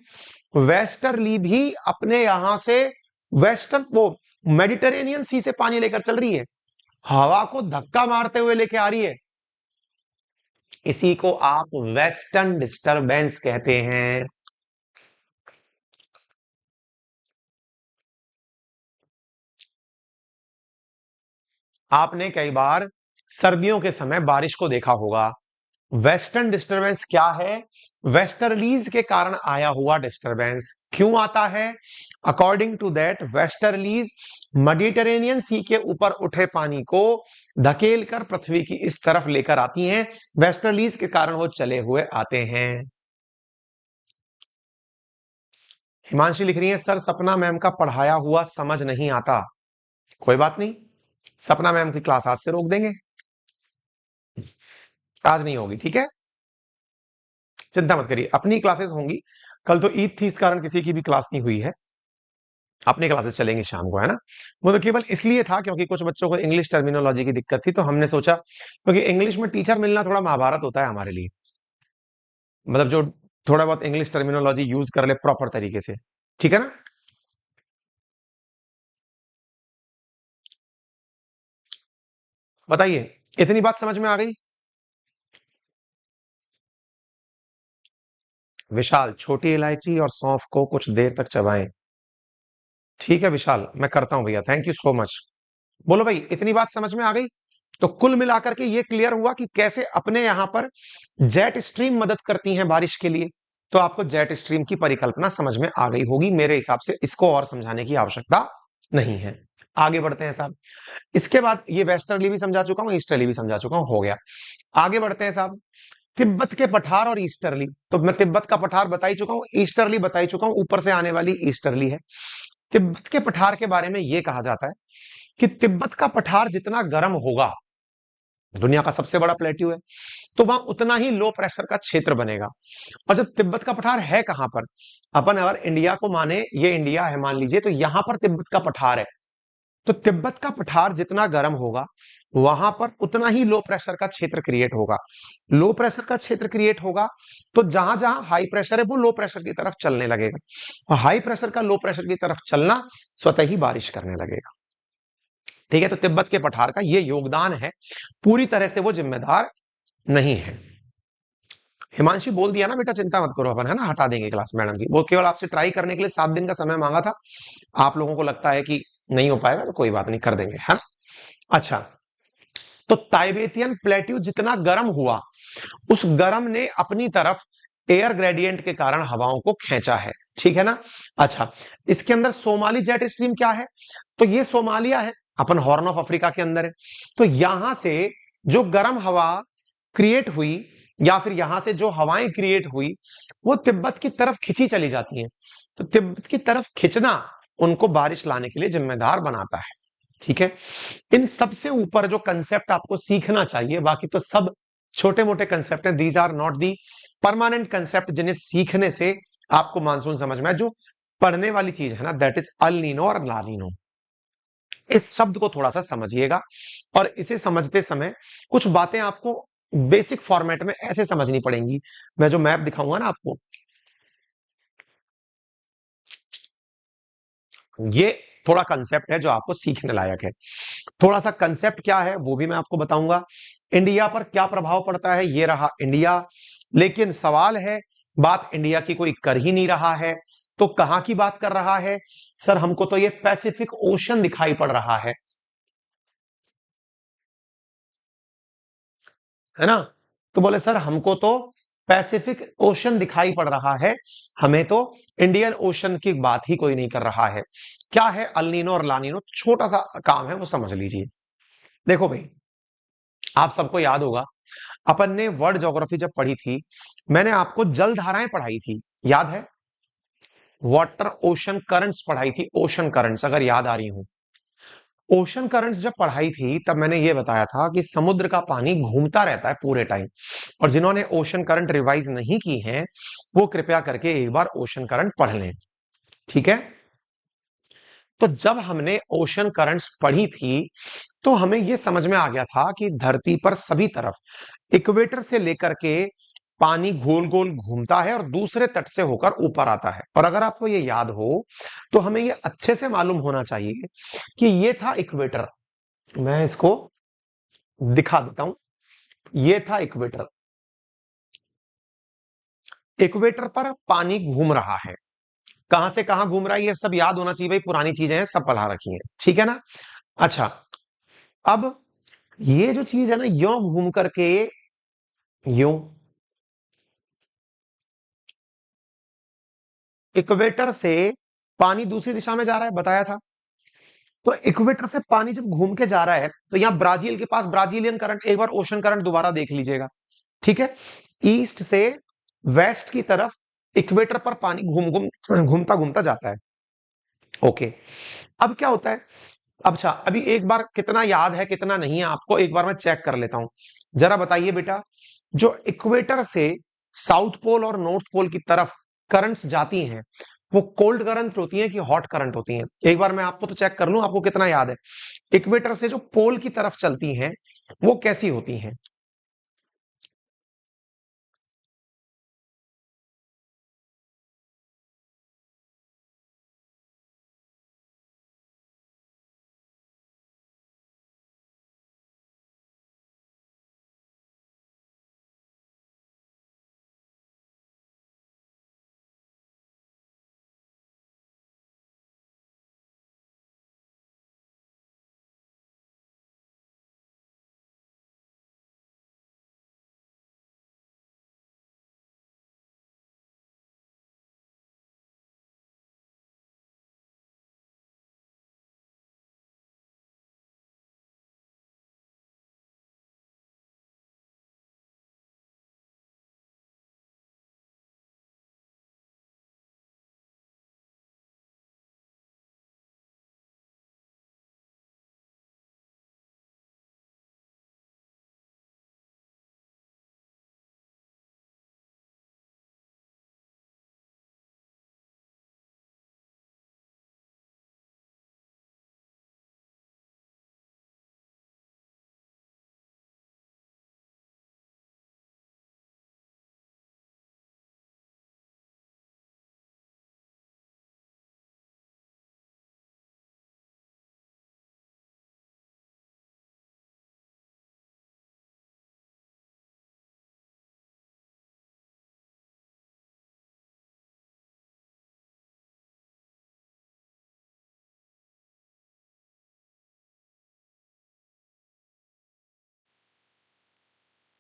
वेस्टर्ली भी अपने यहां से वेस्टर्न वो मेडिटेरेनियन सी से पानी लेकर चल रही है, हवा को धक्का मारते हुए लेके आ रही है। इसी को आप वेस्टर्न डिस्टरबेंस कहते हैं। आपने कई बार सर्दियों के समय बारिश को देखा होगा। वेस्टर्न डिस्टरबेंस क्या है? वेस्टर्लीज के कारण आया हुआ डिस्टरबेंस। क्यों आता है? According to that, westerlies Mediterranean sea के ऊपर उठे पानी को धकेल कर पृथ्वी की इस तरफ लेकर आती हैं। वेस्टर्लीज के कारण वो चले हुए आते हैं। हिमांशी लिख रही है, सर सपना मैम का पढ़ाया हुआ समझ नहीं आता। कोई बात नहीं, सपना मैम की क्लास आज से रोक देंगे। आज नहीं होगी, ठीक है? चिंता मत करिए, अपनी क्लासेस होंगी। कल तो ईद थी, इस कारण किसी की भी क्लास नहीं हुई है। अपने क्लासेस चलेंगे शाम को, है ना? वो तो केवल इसलिए था क्योंकि कुछ बच्चों को इंग्लिश टर्मिनोलॉजी की दिक्कत थी, तो हमने सोचा, क्योंकि इंग्लिश में टीचर मिलना थोड़ा महाभारत होता है हमारे लिए। मतलब जो थोड़ा बहुत इंग्लिश टर्मिनोलॉजी यूज कर ले प्रॉपर तरीके से, ठीक है ना? बताइए, इतनी बात समझ में आ गई? विशाल, छोटी इलायची और सौंफ को कुछ देर तक चबाएं। ठीक है विशाल, मैं करता हूं भैया, थैंक यू सो मच। बोलो भाई, इतनी बात समझ में आ गई? तो कुल मिलाकर के ये क्लियर हुआ कि कैसे अपने यहां पर जेट स्ट्रीम मदद करती हैं बारिश के लिए। तो आपको जेट स्ट्रीम की परिकल्पना समझ में आ गई होगी मेरे हिसाब से, इसको और समझाने की आवश्यकता नहीं है। आगे बढ़ते हैं साहब। इसके बाद ये वेस्टर्ली भी समझा चुका हूं, ईस्टर्ली भी समझा चुका हूं, हो गया। आगे बढ़ते हैं साहब। तिब्बत के पठार और ईस्टर्ली, तो मैं तिब्बत का पठार बता ही चुका हूं, ईस्टर्ली बता ही चुका हूं, ऊपर से आने वाली ईस्टर्ली है। तिब्बत के पठार के बारे में यह कहा जाता है कि तिब्बत का पठार जितना गर्म होगा, दुनिया का सबसे बड़ा प्लेट्यू है, तो वहां उतना ही लो प्रेशर का क्षेत्र बनेगा। और जब तिब्बत का पठार है कहां पर, अपन अगर इंडिया को माने, ये इंडिया है मान लीजिए, तो यहां पर तिब्बत का पठार है। तो तिब्बत का पठार जितना गर्म होगा, वहां पर उतना ही लो प्रेशर का क्षेत्र क्रिएट होगा। लो प्रेशर का क्षेत्र क्रिएट होगा तो जहां जहां हाई प्रेशर है वो लो प्रेशर की तरफ चलने लगेगा, और हाई प्रेशर का लो प्रेशर की तरफ चलना स्वतः ही बारिश करने लगेगा। ठीक है? तो तिब्बत के पठार का ये योगदान है, पूरी तरह से वो जिम्मेदार नहीं है। हिमांशी बोल दिया ना बेटा, चिंता मत करो, अपन है ना हटा देंगे क्लास मैडम की, वो केवल आपसे ट्राई करने के लिए 7 दिन का समय मांगा था। आप लोगों को लगता है कि नहीं हो पाएगा तो कोई बात नहीं, कर देंगे, है ना। अच्छा, तो ताइबेतियन प्लेट्यू जितना गर्म हुआ, उस गर्म ने अपनी तरफ एयर ग्रेडियंट के कारण हवाओं को खींचा है, ठीक है ना। अच्छा, इसके अंदर सोमाली जेट स्ट्रीम क्या है, तो ये सोमालिया है, अपन हॉर्न ऑफ अफ्रीका के अंदर है। तो यहां से जो गर्म हवा क्रिएट हुई, या फिर यहां से जो हवाएं क्रिएट हुई, वो तिब्बत की तरफ खिंची चली जाती हैं। तो तिब्बत की तरफ खिंचना उनको बारिश लाने के लिए जिम्मेदार बनाता है, ठीक है। इन सबसे ऊपर जो कंसेप्ट आपको सीखना चाहिए, बाकी तो सब छोटे मोटे कंसेप्ट हैं, these are not the permanent concept, जिन्हें सीखने से आपको मानसून समझ में आए। जो पढ़ने वाली चीज है ना, दैट इज अल नीनो और ला नीनो। इस शब्द को थोड़ा सा समझिएगा, और इसे समझते समय कुछ बातें आपको बेसिक फॉर्मेट में ऐसे समझनी पड़ेंगी। मैं जो मैप दिखाऊंगा ना आपको, ये थोड़ा कंसेप्ट है जो आपको सीखने लायक है। थोड़ा सा कंसेप्ट क्या है वो भी मैं आपको बताऊंगा। इंडिया पर क्या प्रभाव पड़ता है, ये रहा इंडिया। लेकिन सवाल है, बात इंडिया की कोई कर ही नहीं रहा है, तो कहां की बात कर रहा है। सर हमको तो ये पैसिफिक ओशन दिखाई पड़ रहा है ना। तो बोले सर हमको तो पैसिफिक ओशन दिखाई पड़ रहा है, हमें तो इंडियन ओशन की बात ही कोई नहीं कर रहा है। क्या है अल्नीनो और लानीनो, छोटा सा काम है वो समझ लीजिए। देखो भाई, आप सबको याद होगा, अपन ने वर्ल्ड ज्योग्राफी जब पढ़ी थी, मैंने आपको जल धाराएं पढ़ाई थी, याद है। वाटर ओशन करंट्स पढ़ाई थी, ओशन करंट्स, अगर याद आ रही हो। ओशन करंट्स जब पढ़ाई थी तब मैंने ये बताया था कि समुद्र का पानी घूमता रहता है पूरे टाइम। और जिन्होंने ओशन करंट रिवाइज नहीं की हैं, वो कृपया करके एक बार ओशन करंट पढ़ लें, ठीक है। तो जब हमने ओशन करंट्स पढ़ी थी, तो हमें यह समझ में आ गया था कि धरती पर सभी तरफ इक्वेटर से लेकर के पानी गोल गोल घूमता है और दूसरे तट से होकर ऊपर आता है। और अगर आपको ये याद हो, तो हमें ये अच्छे से मालूम होना चाहिए कि ये था इक्वेटर। मैं इसको दिखा देता हूं, ये था इक्वेटर। इक्वेटर पर पानी घूम रहा है, कहां से कहां घूम रहा है ये सब याद होना चाहिए भाई, पुरानी चीजें हैं, सब पढ़ा रखी हैं, ठीक है ना। अच्छा, अब ये जो चीज है ना, यो घूम करके, यूं इक्वेटर से पानी दूसरी दिशा में जा रहा है, बताया था। तो इक्वेटर से पानी जब घूम के जा रहा है, तो यहां ब्राजील के पास ब्राजीलियन करंट, एक बार ओशन करंट दोबारा देख लीजिएगा, ठीक है। ईस्ट से वेस्ट की तरफ इक्वेटर पर पानी घूम घूम घूमता घूमता जाता है, ओके। अब क्या होता है, अच्छा अभी एक बार कितना याद है कितना नहीं है आपको, एक बार मैं चेक कर लेता हूं। जरा बताइए बेटा, जो इक्वेटर से साउथ पोल और नॉर्थ पोल की तरफ करंट्स जाती हैं, वो कोल्ड करंट होती हैं कि हॉट करंट होती हैं, एक बार मैं आपको तो चेक कर लूं आपको कितना याद है। इक्वेटर से जो पोल की तरफ चलती हैं, वो कैसी होती हैं।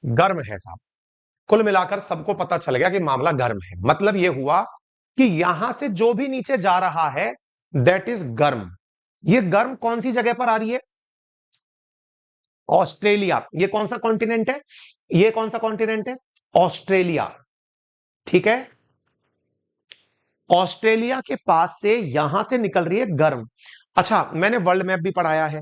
गर्म है साहब। कुल मिलाकर सबको पता चल गया कि मामला गर्म है। मतलब यह हुआ कि यहां से जो भी नीचे जा रहा है दैट इज गर्म। ये गर्म कौन सी जगह पर आ रही है? ऑस्ट्रेलिया। ये कौन सा कॉन्टिनेंट है? ये कौन सा कॉन्टिनेंट है? ऑस्ट्रेलिया। ठीक है, ऑस्ट्रेलिया के पास से यहां से निकल रही है गर्म। अच्छा, मैंने वर्ल्ड मैप भी पढ़ाया है।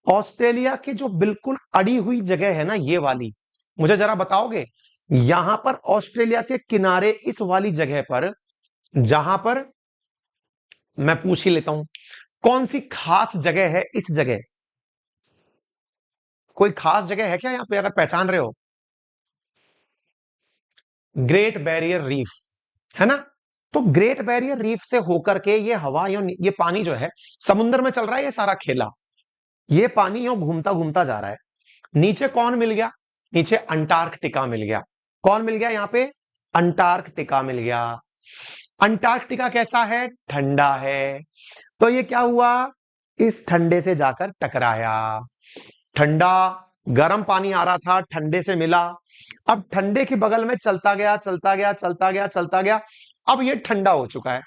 ऑस्ट्रेलिया की जो बिल्कुल अड़ी हुई जगह है ना, ये वाली, मुझे जरा बताओगे यहां पर ऑस्ट्रेलिया के किनारे इस वाली जगह पर, जहां पर मैं पूछ ही लेता हूं, कौन सी खास जगह है इस जगह? कोई खास जगह है क्या यहां पे, अगर पहचान रहे हो? ग्रेट बैरियर रीफ, है ना? तो ग्रेट बैरियर रीफ से होकर के ये हवा, ये पानी जो है समुद्र में चल रहा है, ये सारा खेला, ये पानी यो घूमता घूमता जा रहा है। नीचे कौन मिल गया? नीचे अंटार्कटिका मिल गया। कौन मिल गया यहां पे? अंटार्कटिका मिल गया। अंटार्कटिका कैसा है? ठंडा है। तो ये क्या हुआ? इस ठंडे से जाकर टकराया। ठंडा, गर्म पानी आ रहा था, ठंडे से मिला। अब ठंडे के बगल में चलता गया, चलता गया, चलता गया, चलता गया। अब ये ठंडा हो चुका है।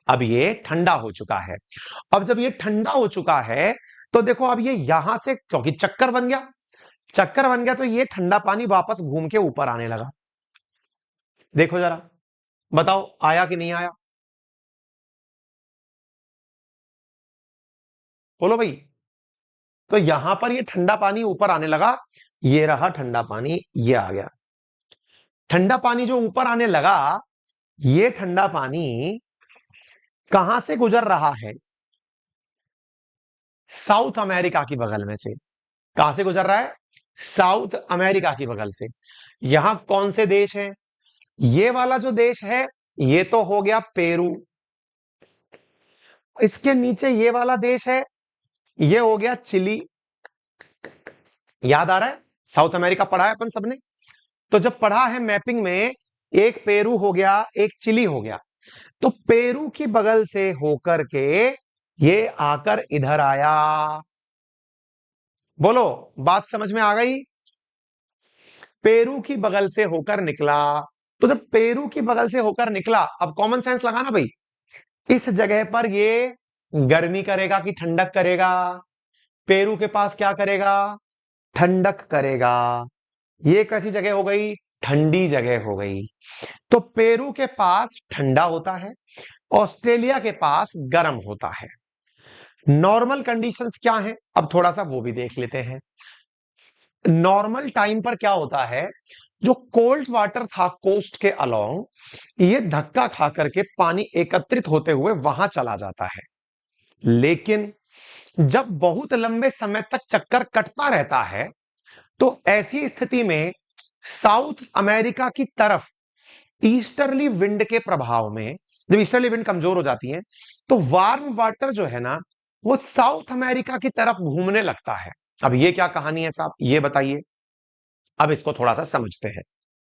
अब ये ठंडा हो चुका है। अब जब ये ठंडा हो चुका है तो देखो, अब ये यहां से, क्योंकि चक्कर बन गया, चक्कर बन गया, तो ये ठंडा पानी वापस घूम के ऊपर आने लगा। देखो जरा, बताओ आया कि नहीं आया? बोलो भाई। तो यहां पर ये ठंडा पानी ऊपर आने लगा, ये रहा ठंडा पानी, ये आ गया। ठंडा पानी जो ऊपर आने लगा, ये ठंडा पानी कहां से गुजर रहा है? साउथ अमेरिका की बगल में से। कहां से गुजर रहा है? साउथ अमेरिका की बगल से। यहां कौन से देश हैं? ये वाला जो देश है, ये तो हो गया पेरू। इसके नीचे ये वाला देश है, ये हो गया चिली। याद आ रहा है? साउथ अमेरिका पढ़ा है अपन सबने। तो जब पढ़ा है मैपिंग में, एक पेरू हो गया, एक चिली हो गया। तो पेरू की बगल से होकर के ये आकर इधर आया। बोलो, बात समझ में आ गई? पेरू की बगल से होकर निकला। तो जब पेरू की बगल से होकर निकला, अब कॉमन सेंस लगाना भाई, इस जगह पर ये गर्मी करेगा कि ठंडक करेगा? पेरू के पास क्या करेगा? ठंडक करेगा। ये कैसी जगह हो गई? ठंडी जगह हो गई। तो पेरू के पास ठंडा होता है, ऑस्ट्रेलिया के पास गर्म होता है। नॉर्मल कंडीशंस क्या है, अब थोड़ा सा वो भी देख लेते हैं। नॉर्मल टाइम पर क्या होता है, जो कोल्ड वाटर था कोस्ट के अलोंग, ये धक्का खा करके पानी एकत्रित होते हुए वहां चला जाता है। लेकिन जब बहुत लंबे समय तक चक्कर कटता रहता है, तो ऐसी स्थिति में साउथ अमेरिका की तरफ ईस्टर्ली विंड के प्रभाव में, जब ईस्टर्ली विंड कमजोर हो जाती है, तो वार्म वाटर जो है ना, वो साउथ अमेरिका की तरफ घूमने लगता है। अब ये क्या कहानी है साहब, ये बताइए। अब इसको थोड़ा सा समझते हैं।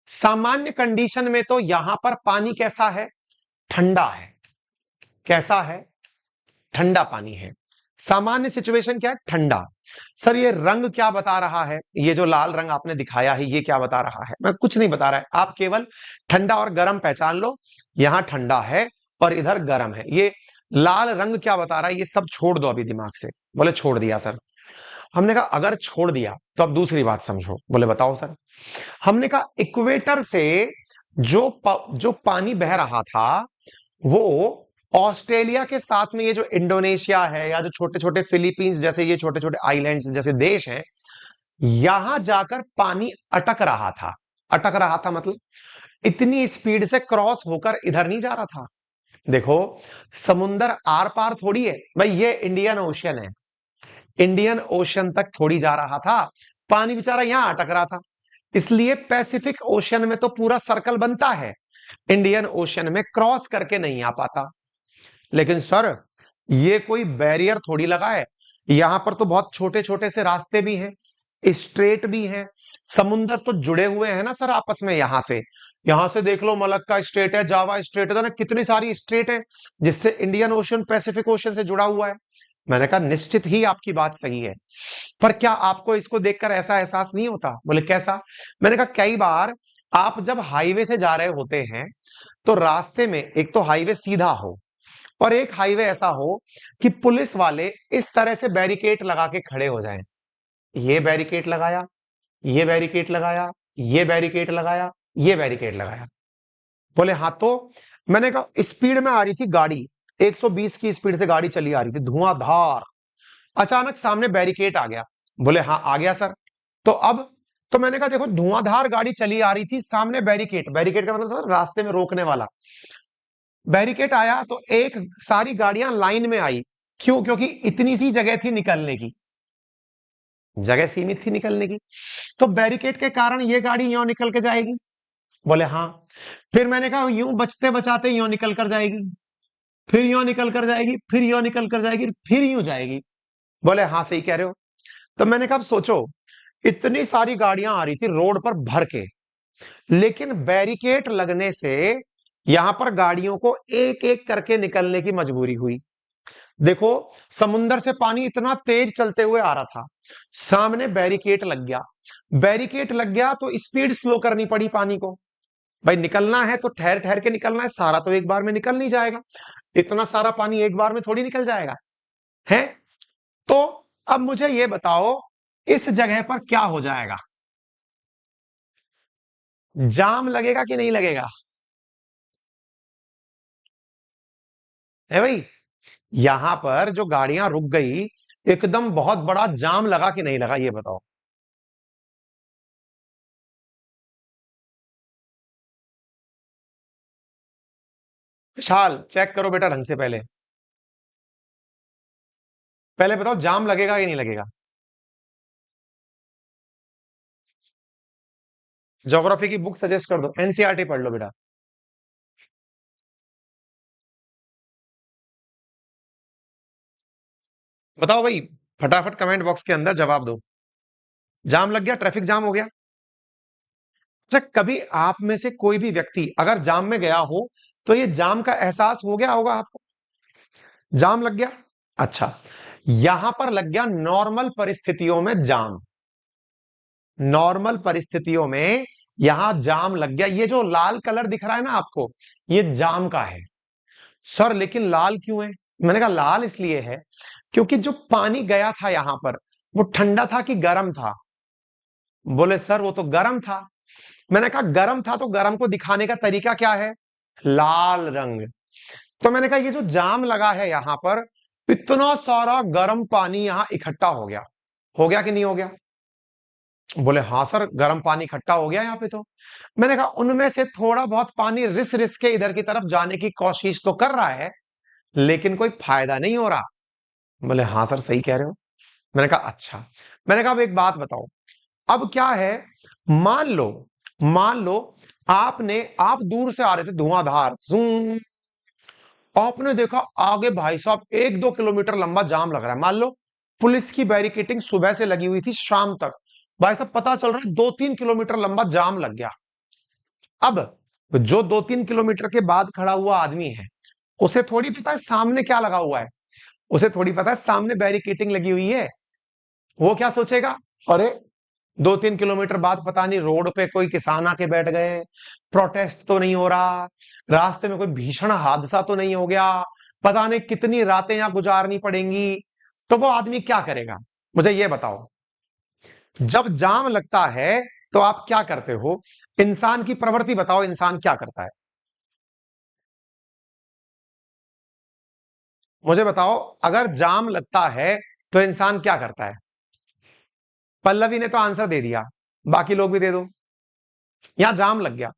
सामान्य कंडीशन में तो यहां पर पानी कैसा है? ठंडा है। कैसा है? ठंडा पानी है। सामान्य सिचुएशन क्या है? ठंडा। सर ये रंग क्या बता रहा है? ये जो लाल रंग आपने दिखाया है, ये क्या बता रहा है? मैं कुछ नहीं बता रहा है, आप केवल ठंडा और गर्म पहचान लो। यहां ठंडा है और इधर गर्म है। ये लाल रंग क्या बता रहा है, ये सब छोड़ दो अभी दिमाग से। बोले छोड़ दिया सर। हमने कहा अगर छोड़ दिया तो अब दूसरी बात समझो। बोले बताओ सर। हमने कहा इक्वेटर से जो पानी बह रहा था, वो ऑस्ट्रेलिया के साथ में ये जो इंडोनेशिया है, या जो छोटे छोटे फिलीपींस जैसे ये छोटे छोटे आइलैंड्स जैसे देश हैं, यहां जाकर पानी अटक रहा था। अटक रहा था मतलब इतनी स्पीड से क्रॉस होकर इधर नहीं जा रहा था। देखो, समुंदर आर पार थोड़ी है भाई, ये इंडियन ओशियन है। इंडियन ओशियन तक थोड़ी जा रहा था पानी, बेचारा यहां अटक रहा था। इसलिए पैसिफिक ओशियन में तो पूरा सर्कल बनता है, इंडियन ओशियन में क्रॉस करके नहीं आ पाता। लेकिन सर ये कोई बैरियर थोड़ी लगा है, यहां पर तो बहुत छोटे छोटे से रास्ते भी हैं, स्ट्रेट भी हैं। समुंदर तो जुड़े हुए हैं ना सर आपस में। यहां से देख लो, मलक्का स्ट्रेट है, जावा स्ट्रेट है, तो ना कितनी सारी स्ट्रेट है जिससे इंडियन ओशन पैसिफिक ओशन से जुड़ा हुआ है। मैंने कहा निश्चित ही आपकी बात सही है, पर क्या आपको इसको देखकर ऐसा एहसास नहीं होता? बोले कैसा? मैंने कहा कई बार आप जब हाईवे से जा रहे होते हैं तो रास्ते में एक तो हाईवे सीधा हो और एक हाईवे ऐसा हो कि पुलिस वाले इस तरह से बैरिकेड लगा के खड़े हो जाएं। ये बैरिकेड लगाया, ये बैरिकेड लगाया, ये बैरिकेड लगाया, ये बैरिकेड लगाया। बोले हाँ तो मैंने कहा स्पीड में आ रही थी गाड़ी, 120 की स्पीड से गाड़ी चली आ रही थी धुआंधार, अचानक सामने बैरिकेड आ गया। बोले हाँ आ गया सर, तो अब? तो मैंने कहा देखो धुआंधार गाड़ी चली आ रही थी, सामने बैरिकेड, बैरिकेड का मतलब सर रास्ते में रोकने वाला, बैरिकेड आया तो एक सारी गाड़ियां लाइन में आई। क्यों? क्योंकि इतनी सी जगह थी निकलने की, जगह सीमित थी निकलने की, तो बैरिकेड के कारण ये गाड़ी यूं निकल के जाएगी। बोले हाँ। फिर मैंने कहा यूं बचते बचाते यूं निकल कर जाएगी, फिर यूं निकल कर जाएगी, फिर यूं निकल कर जाएगी, फिर यूं जाएगी। बोले हाँ सही कह रहे हो। तो मैंने कहा अब सोचो, इतनी सारी गाड़ियां आ रही थी रोड पर भर के, लेकिन बैरिकेड लगने से यहां पर गाड़ियों को एक एक करके निकलने की मजबूरी हुई। देखो समुंदर से पानी इतना तेज चलते हुए आ रहा था, सामने बैरिकेड लग गया, बैरिकेड लग गया तो स्पीड स्लो करनी पड़ी पानी को। भाई निकलना है तो ठहर ठहर के निकलना है, सारा तो एक बार में निकल नहीं जाएगा, इतना सारा पानी एक बार में थोड़ी निकल जाएगा है। तो अब मुझे ये बताओ इस जगह पर क्या हो जाएगा? जाम लगेगा कि नहीं लगेगा? है भाई, यहां पर जो गाड़ियां रुक गई, एकदम बहुत बड़ा जाम लगा कि नहीं लगा ये बताओ? विशाल चेक करो बेटा ढंग से, पहले पहले बताओ जाम लगेगा कि नहीं लगेगा? ज्योग्राफी की बुक सजेस्ट कर दो, एनसीईआरटी पढ़ लो बेटा। बताओ भाई, फटाफट कमेंट बॉक्स के अंदर जवाब दो। जाम लग गया, ट्रैफिक जाम हो गया। अच्छा कभी आप में से कोई भी व्यक्ति अगर जाम में गया हो तो ये जाम का एहसास हो गया होगा आपको? जाम लग गया, अच्छा यहां पर लग गया नॉर्मल परिस्थितियों में जाम, नॉर्मल परिस्थितियों में यहां जाम लग गया। ये जो लाल कलर दिख रहा है ना आपको, ये जाम का है। सर लेकिन लाल क्यों है? मैंने कहा लाल इसलिए है क्योंकि जो पानी गया था यहां पर वो ठंडा था कि गर्म था? बोले सर वो तो गर्म था। मैंने कहा गर्म था तो गर्म को दिखाने का तरीका क्या है? लाल रंग। तो मैंने कहा ये जो जाम लगा है यहां पर, इतना सारा गर्म पानी यहां इकट्ठा हो गया कि नहीं हो गया? बोले हाँ सर गर्म पानी इकट्ठा हो गया यहाँ पे। तो मैंने कहा उनमें से थोड़ा बहुत पानी रिस रिस के इधर की तरफ जाने की कोशिश तो कर रहा है, लेकिन कोई फायदा नहीं हो रहा। बोले हाँ सर सही कह रहे हो। मैंने कहा अच्छा। मैंने कहा अब एक बात बताओ, अब क्या है, मान लो, मान लो आप दूर से आ रहे थे धुआंधार जूम, आपने देखा आगे भाई साहब 1-2 किलोमीटर लंबा जाम लग रहा है। मान लो पुलिस की बैरिकेटिंग सुबह से लगी हुई थी शाम तक, भाई साहब पता चल रहा है 2-3 किलोमीटर लंबा जाम लग गया। अब जो 2-3 किलोमीटर के बाद खड़ा हुआ आदमी है, उसे थोड़ी पता है सामने क्या लगा हुआ है, उसे थोड़ी पता है सामने बैरिकेटिंग लगी हुई है। वो क्या सोचेगा, अरे 2-3 किलोमीटर बाद पता नहीं रोड पे कोई किसान आके बैठ गए, प्रोटेस्ट तो नहीं हो रहा, रास्ते में कोई भीषण हादसा तो नहीं हो गया, पता नहीं कितनी रातें यहां गुजारनी पड़ेंगी। तो वो आदमी क्या करेगा? मुझे ये बताओ, जब जाम लगता है तो आप क्या करते हो? इंसान की प्रवृत्ति बताओ, इंसान क्या करता है? मुझे बताओ, अगर जाम लगता है तो इंसान क्या करता है? पल्लवी ने तो आंसर दे दिया, बाकी लोग भी दे दो। यहां जाम लग गया,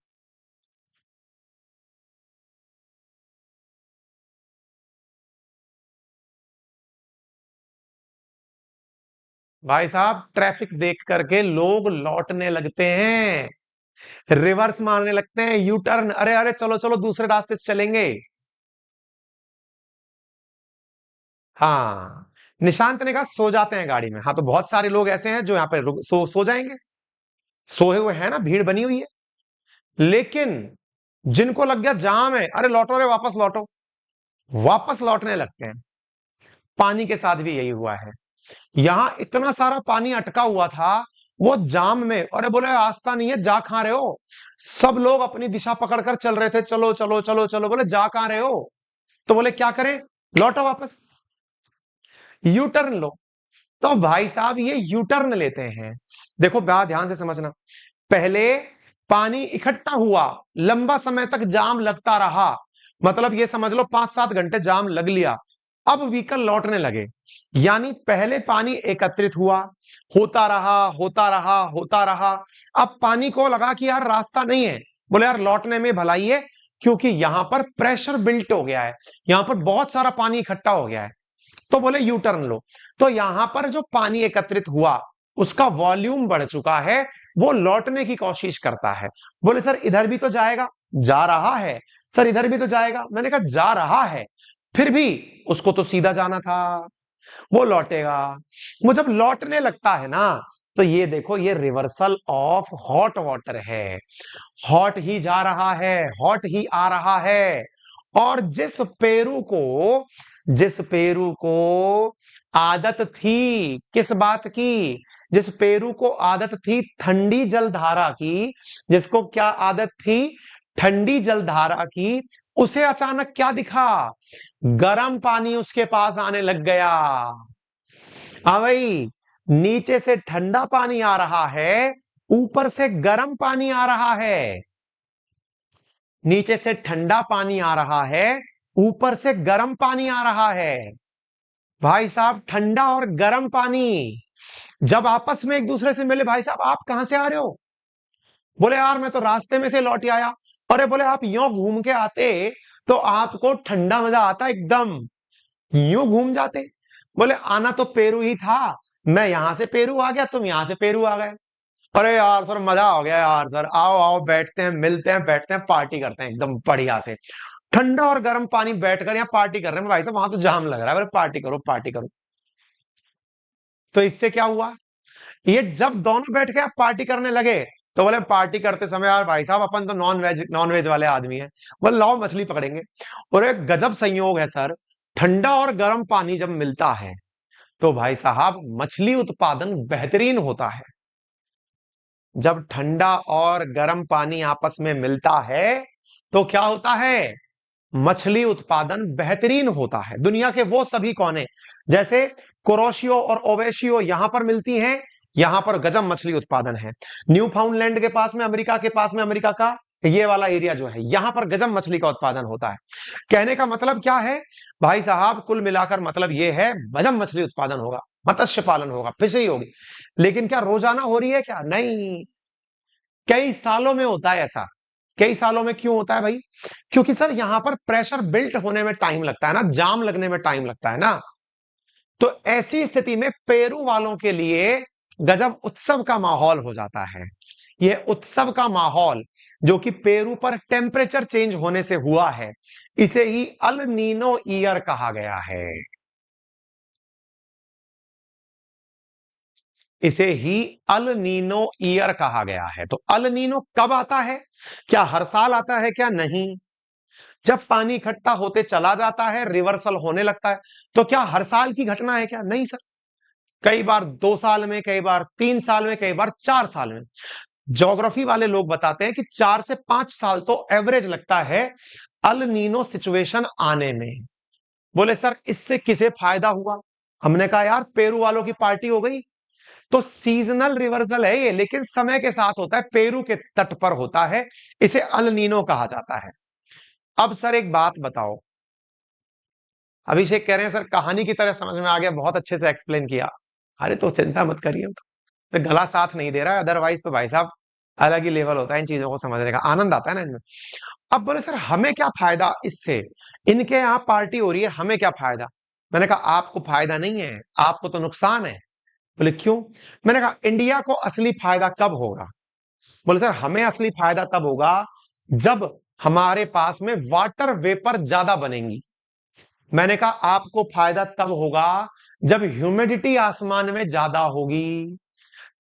भाई साहब ट्रैफिक देख करके लोग लौटने लगते हैं, रिवर्स मारने लगते हैं, यू टर्न, अरे अरे चलो चलो दूसरे रास्ते से चलेंगे। हाँ, निशांत ने कहा सो जाते हैं गाड़ी में। हाँ तो बहुत सारे लोग ऐसे हैं जो यहाँ पे सो जाएंगे, सोए हुए हैं ना, भीड़ बनी हुई है। लेकिन जिनको लग गया जाम है, अरे लौटो रे वापस लौटो, वापस लौटने लगते हैं। पानी के साथ भी यही हुआ है। यहां इतना सारा पानी अटका हुआ था, वो जाम में, अरे बोले रास्ता नहीं है, जा कहां रहे हो? सब लोग अपनी दिशा पकड़कर चल रहे थे, चलो चलो चलो चलो, बोले जा कहां रहे हो? तो बोले क्या करें, लौटो वापस, यू टर्न लो। तो भाई साहब ये यू टर्न लेते हैं। देखो बात ध्यान से समझना, पहले पानी इकट्ठा हुआ, लंबा समय तक जाम लगता रहा, मतलब ये समझ लो 5-7 घंटे जाम लग लिया, अब व्हीकल लौटने लगे। यानी पहले पानी एकत्रित हुआ, होता रहा होता रहा होता रहा, अब पानी को लगा कि यार रास्ता नहीं है, बोले यार लौटने में भलाई है, क्योंकि यहां पर प्रेशर बिल्ट हो गया है, यहां पर बहुत सारा पानी इकट्ठा हो गया है, तो बोले यू टर्न लो। तो यहां पर जो पानी एकत्रित हुआ उसका वॉल्यूम बढ़ चुका है, वो लौटने की कोशिश करता है। बोले सर इधर भी तो जाएगा, जा रहा है। सर इधर भी तो जाएगा, मैंने कहा जा रहा है, फिर भी उसको तो सीधा जाना था, वो लौटेगा। वो जब लौटने लगता है ना, तो ये देखो ये रिवर्सल ऑफ हॉट वाटर है, हॉट ही जा रहा है, हॉट ही आ रहा है। और जिस पेरू को आदत थी किस बात की, जिस पेरू को आदत थी ठंडी जलधारा की, जिसको क्या आदत थी, ठंडी जलधारा की, उसे अचानक क्या दिखा, गर्म पानी उसके पास आने लग गया। हाँ भाई, नीचे से ठंडा पानी आ रहा है, ऊपर से गर्म पानी आ रहा है, नीचे से ठंडा पानी आ रहा है, ऊपर से गर्म पानी आ रहा है। भाई साहब ठंडा और गर्म पानी जब आपस में एक दूसरे से मिले, भाई साहब आप कहां से आ रहे हो? बोले यार मैं तो रास्ते में से लौट आया। अरे बोले आप यूं घूम के आते तो आपको ठंडा मजा आता एकदम, यूं घूम जाते। बोले आना तो पेरू ही था, मैं यहां से पेरू आ गया, तुम यहां से पेरू आ गए। अरे यार सर मजा हो गया यार, सर आओ आओ बैठते हैं, मिलते हैं, बैठते हैं, पार्टी करते हैं एकदम बढ़िया से, ठंडा और गर्म पानी बैठकर यहाँ पार्टी कर रहे हैं। भाई साहब वहां तो जाम लग रहा है, बोले पार्टी करो पार्टी करो। तो इससे क्या हुआ, ये जब दोनों बैठ के आप पार्टी करने लगे, तो बोले पार्टी करते समय यार भाई साहब अपन तो नॉन वेज वाले आदमी हैं, बोले लाओ मछली पकड़ेंगे। और एक गजब संयोग है सर, ठंडा और गर्म पानी जब मिलता है तो भाई साहब मछली उत्पादन बेहतरीन होता है। जब ठंडा और गर्म पानी आपस में मिलता है तो क्या होता है, मछली उत्पादन बेहतरीन होता है। दुनिया के वो सभी कोने, जैसे कुरोशियो और ओवेशियो यहां पर मिलती हैं, यहां पर गजब मछली उत्पादन है। न्यू फाउंडलैंड के पास में, अमेरिका के पास में, अमेरिका का ये वाला एरिया जो है, यहां पर गजब मछली का उत्पादन होता है। कहने का मतलब क्या है भाई साहब, कुल मिलाकर मतलब ये है गजब मछली उत्पादन होगा, मत्स्य पालन होगा, फिशरी होगी। लेकिन क्या रोजाना हो रही है क्या? नहीं, कई सालों में होता है ऐसा। कई सालों में क्यों होता है भाई? क्योंकि सर यहां पर प्रेशर बिल्ट होने में टाइम लगता है ना, जाम लगने में टाइम लगता है ना। तो ऐसी स्थिति में पेरू वालों के लिए गजब उत्सव का माहौल हो जाता है। यह उत्सव का माहौल जो कि पेरू पर टेम्परेचर चेंज होने से हुआ है, इसे ही अल नीनो ईयर कहा गया है। इसे ही अल नीनो ईयर कहा गया है। तो अल नीनो कब आता है? क्या हर साल आता है क्या? नहीं। जब पानी इकट्ठा होते चला जाता है, रिवर्सल होने लगता है। तो क्या हर साल की घटना है क्या? नहीं सर, कई बार 2 साल में, कई बार 3 साल में, कई बार 4 साल में। ज्योग्राफी वाले लोग बताते हैं कि 4 से 5 साल तो एवरेज लगता है अल नीनो सिचुएशन आने में। बोले सर इससे किसे फायदा हुआ? हमने कहा यार पेरू वालों की पार्टी हो गई। तो सीजनल रिवर्सल है ये, लेकिन समय के साथ होता है, पेरू के तट पर होता है, इसे अल नीनो कहा जाता है। अब सर एक बात बताओ, अभिषेक कह रहे हैं सर कहानी की तरह समझ में आ गया, बहुत अच्छे से एक्सप्लेन किया। अरे तो चिंता मत करिए, तो गला साथ नहीं दे रहा है, अदरवाइज तो भाई साहब अलग ही लेवल होता है इन चीजों को समझने का, आनंद आता है ना इनमें। अब बोले सर हमें क्या फायदा इससे, इनके यहाँ पार्टी हो रही है, हमें क्या फायदा? मैंने कहा आपको फायदा नहीं है, आपको तो नुकसान है। बोले क्यों? मैंने कहा इंडिया को असली फायदा कब होगा? बोले सर हमें असली फायदा तब होगा जब हमारे पास में वाटर वेपर ज्यादा बनेंगी। मैंने कहा आपको फायदा तब होगा जब ह्यूमिडिटी आसमान में ज्यादा होगी,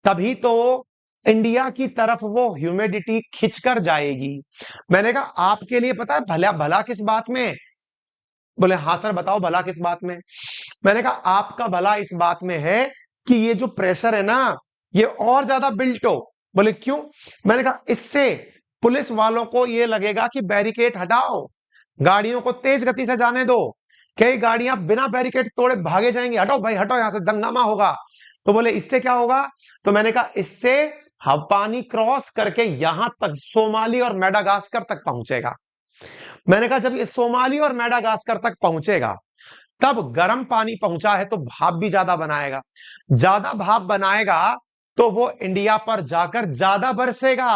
तभी तो इंडिया की तरफ वो ह्यूमिडिटी खिंचकर जाएगी। मैंने कहा आपके लिए पता है भला भला किस बात में? बोले हाँ सर बताओ भला किस बात में। मैंने कहा आपका भला इस बात में है कि ये जो प्रेशर है ना ये और ज्यादा बिल्ट हो। बोले क्यों? मैंने कहा इससे पुलिस वालों को ये लगेगा कि बैरिकेड हटाओ, गाड़ियों को तेज गति से जाने दो, कई गाड़ियां बिना बैरिकेड तोड़े भागे जाएंगी, हटो भाई हटो यहां से, दंगामा होगा। तो बोले इससे क्या होगा? तो मैंने कहा इससे हम पानी क्रॉस करके यहां तक सोमाली और मेडागास्कर तक पहुंचेगा। मैंने कहा जब ये सोमाली और मेडागास्कर तक पहुंचेगा तब गर्म पानी पहुंचा है तो भाप भी ज्यादा बनाएगा, ज्यादा भाप बनाएगा तो वो इंडिया पर जाकर ज्यादा बरसेगा।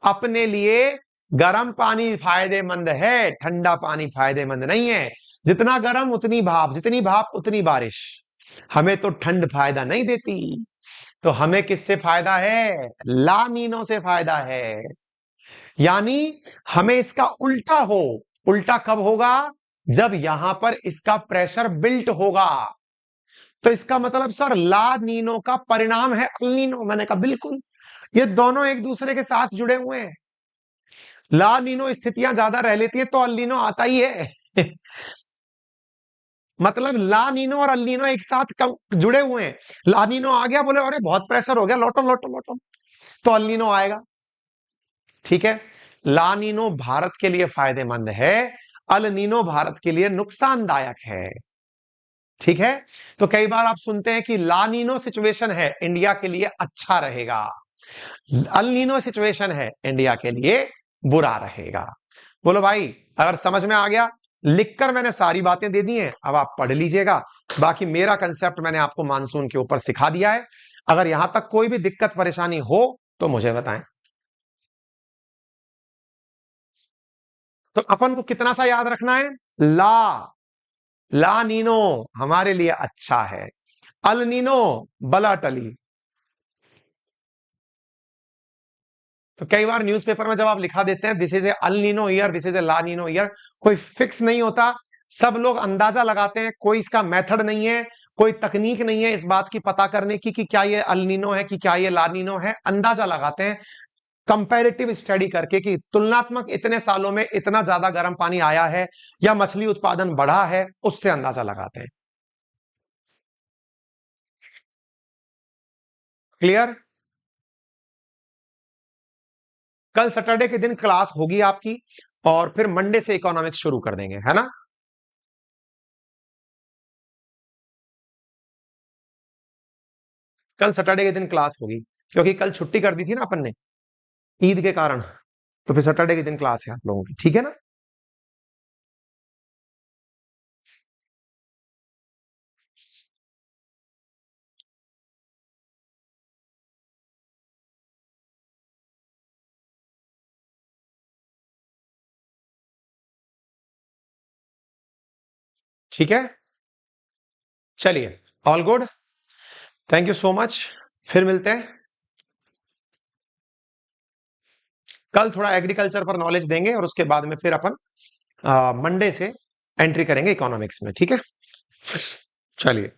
अपने लिए गर्म पानी फायदेमंद है, ठंडा पानी फायदेमंद नहीं है। जितना गर्म उतनी भाप, जितनी भाप उतनी बारिश। हमें तो ठंड फायदा नहीं देती, तो हमें किससे फायदा है? ला नीनो से फायदा है। यानी हमें इसका उल्टा हो। उल्टा कब होगा? जब यहां पर इसका प्रेशर बिल्ट होगा। तो इसका मतलब सर ला नीनो का परिणाम है अल नीनो। मैंने कहा बिल्कुल, ये दोनों एक दूसरे के साथ जुड़े हुए हैं। ला नीनो स्थितियां ज्यादा रह लेती है तो अल नीनो आता ही है। मतलब ला नीनो और अल नीनो एक साथ जुड़े हुए हैं। ला नीनो आ गया, बोले अरे बहुत प्रेशर हो गया, लौटो लौटो लौटो, तो अल नीनो आएगा। ठीक है, ला नीनो भारत के लिए फायदेमंद है, अल नीनो भारत के लिए नुकसानदायक है। ठीक है, तो कई बार आप सुनते हैं कि ला नीनो सिचुएशन है इंडिया के लिए अच्छा रहेगा, अल नीनो सिचुएशन है इंडिया के लिए बुरा रहेगा। बोलो भाई अगर समझ में आ गया, लिखकर मैंने सारी बातें दे दी हैं, अब आप पढ़ लीजिएगा। बाकी मेरा कंसेप्ट मैंने आपको मानसून के ऊपर सिखा दिया है। अगर यहां तक कोई भी दिक्कत परेशानी हो तो मुझे बताएं। तो अपन को कितना सा याद रखना है? ला, ला नीनो हमारे लिए अच्छा है, अल नीनो बला टली। तो कई बार न्यूज़पेपर में जब आप लिखा देते हैं this is a El Nino year, this is a La Nina year, कोई फिक्स नहीं होता, सब लोग अंदाजा लगाते हैं, कोई इसका मेथड नहीं है, कोई तकनीक नहीं है इस बात की पता करने की कि क्या ये अल नीनो है कि क्या ये ला नीनो है। अंदाजा लगाते हैं कंपैरेटिव स्टडी करके कि तुलनात्मक इतने सालों में इतना ज्यादा गर्म पानी आया है या मछली उत्पादन बढ़ा है, उससे अंदाजा लगाते हैं। क्लियर? कल सैटरडे के दिन क्लास होगी आपकी और फिर मंडे से इकोनॉमिक्स शुरू कर देंगे, है ना? कल सैटरडे के दिन क्लास होगी क्योंकि कल छुट्टी कर दी थी ना अपन ने ईद के कारण, तो फिर सैटरडे के दिन क्लास है आप लोगों की, ठीक है ना? ठीक है, चलिए, all good, thank you so much. फिर मिलते हैं कल, थोड़ा एग्रीकल्चर पर नॉलेज देंगे और उसके बाद में फिर अपन मंडे से एंट्री करेंगे इकोनॉमिक्स में, ठीक है? चलिए।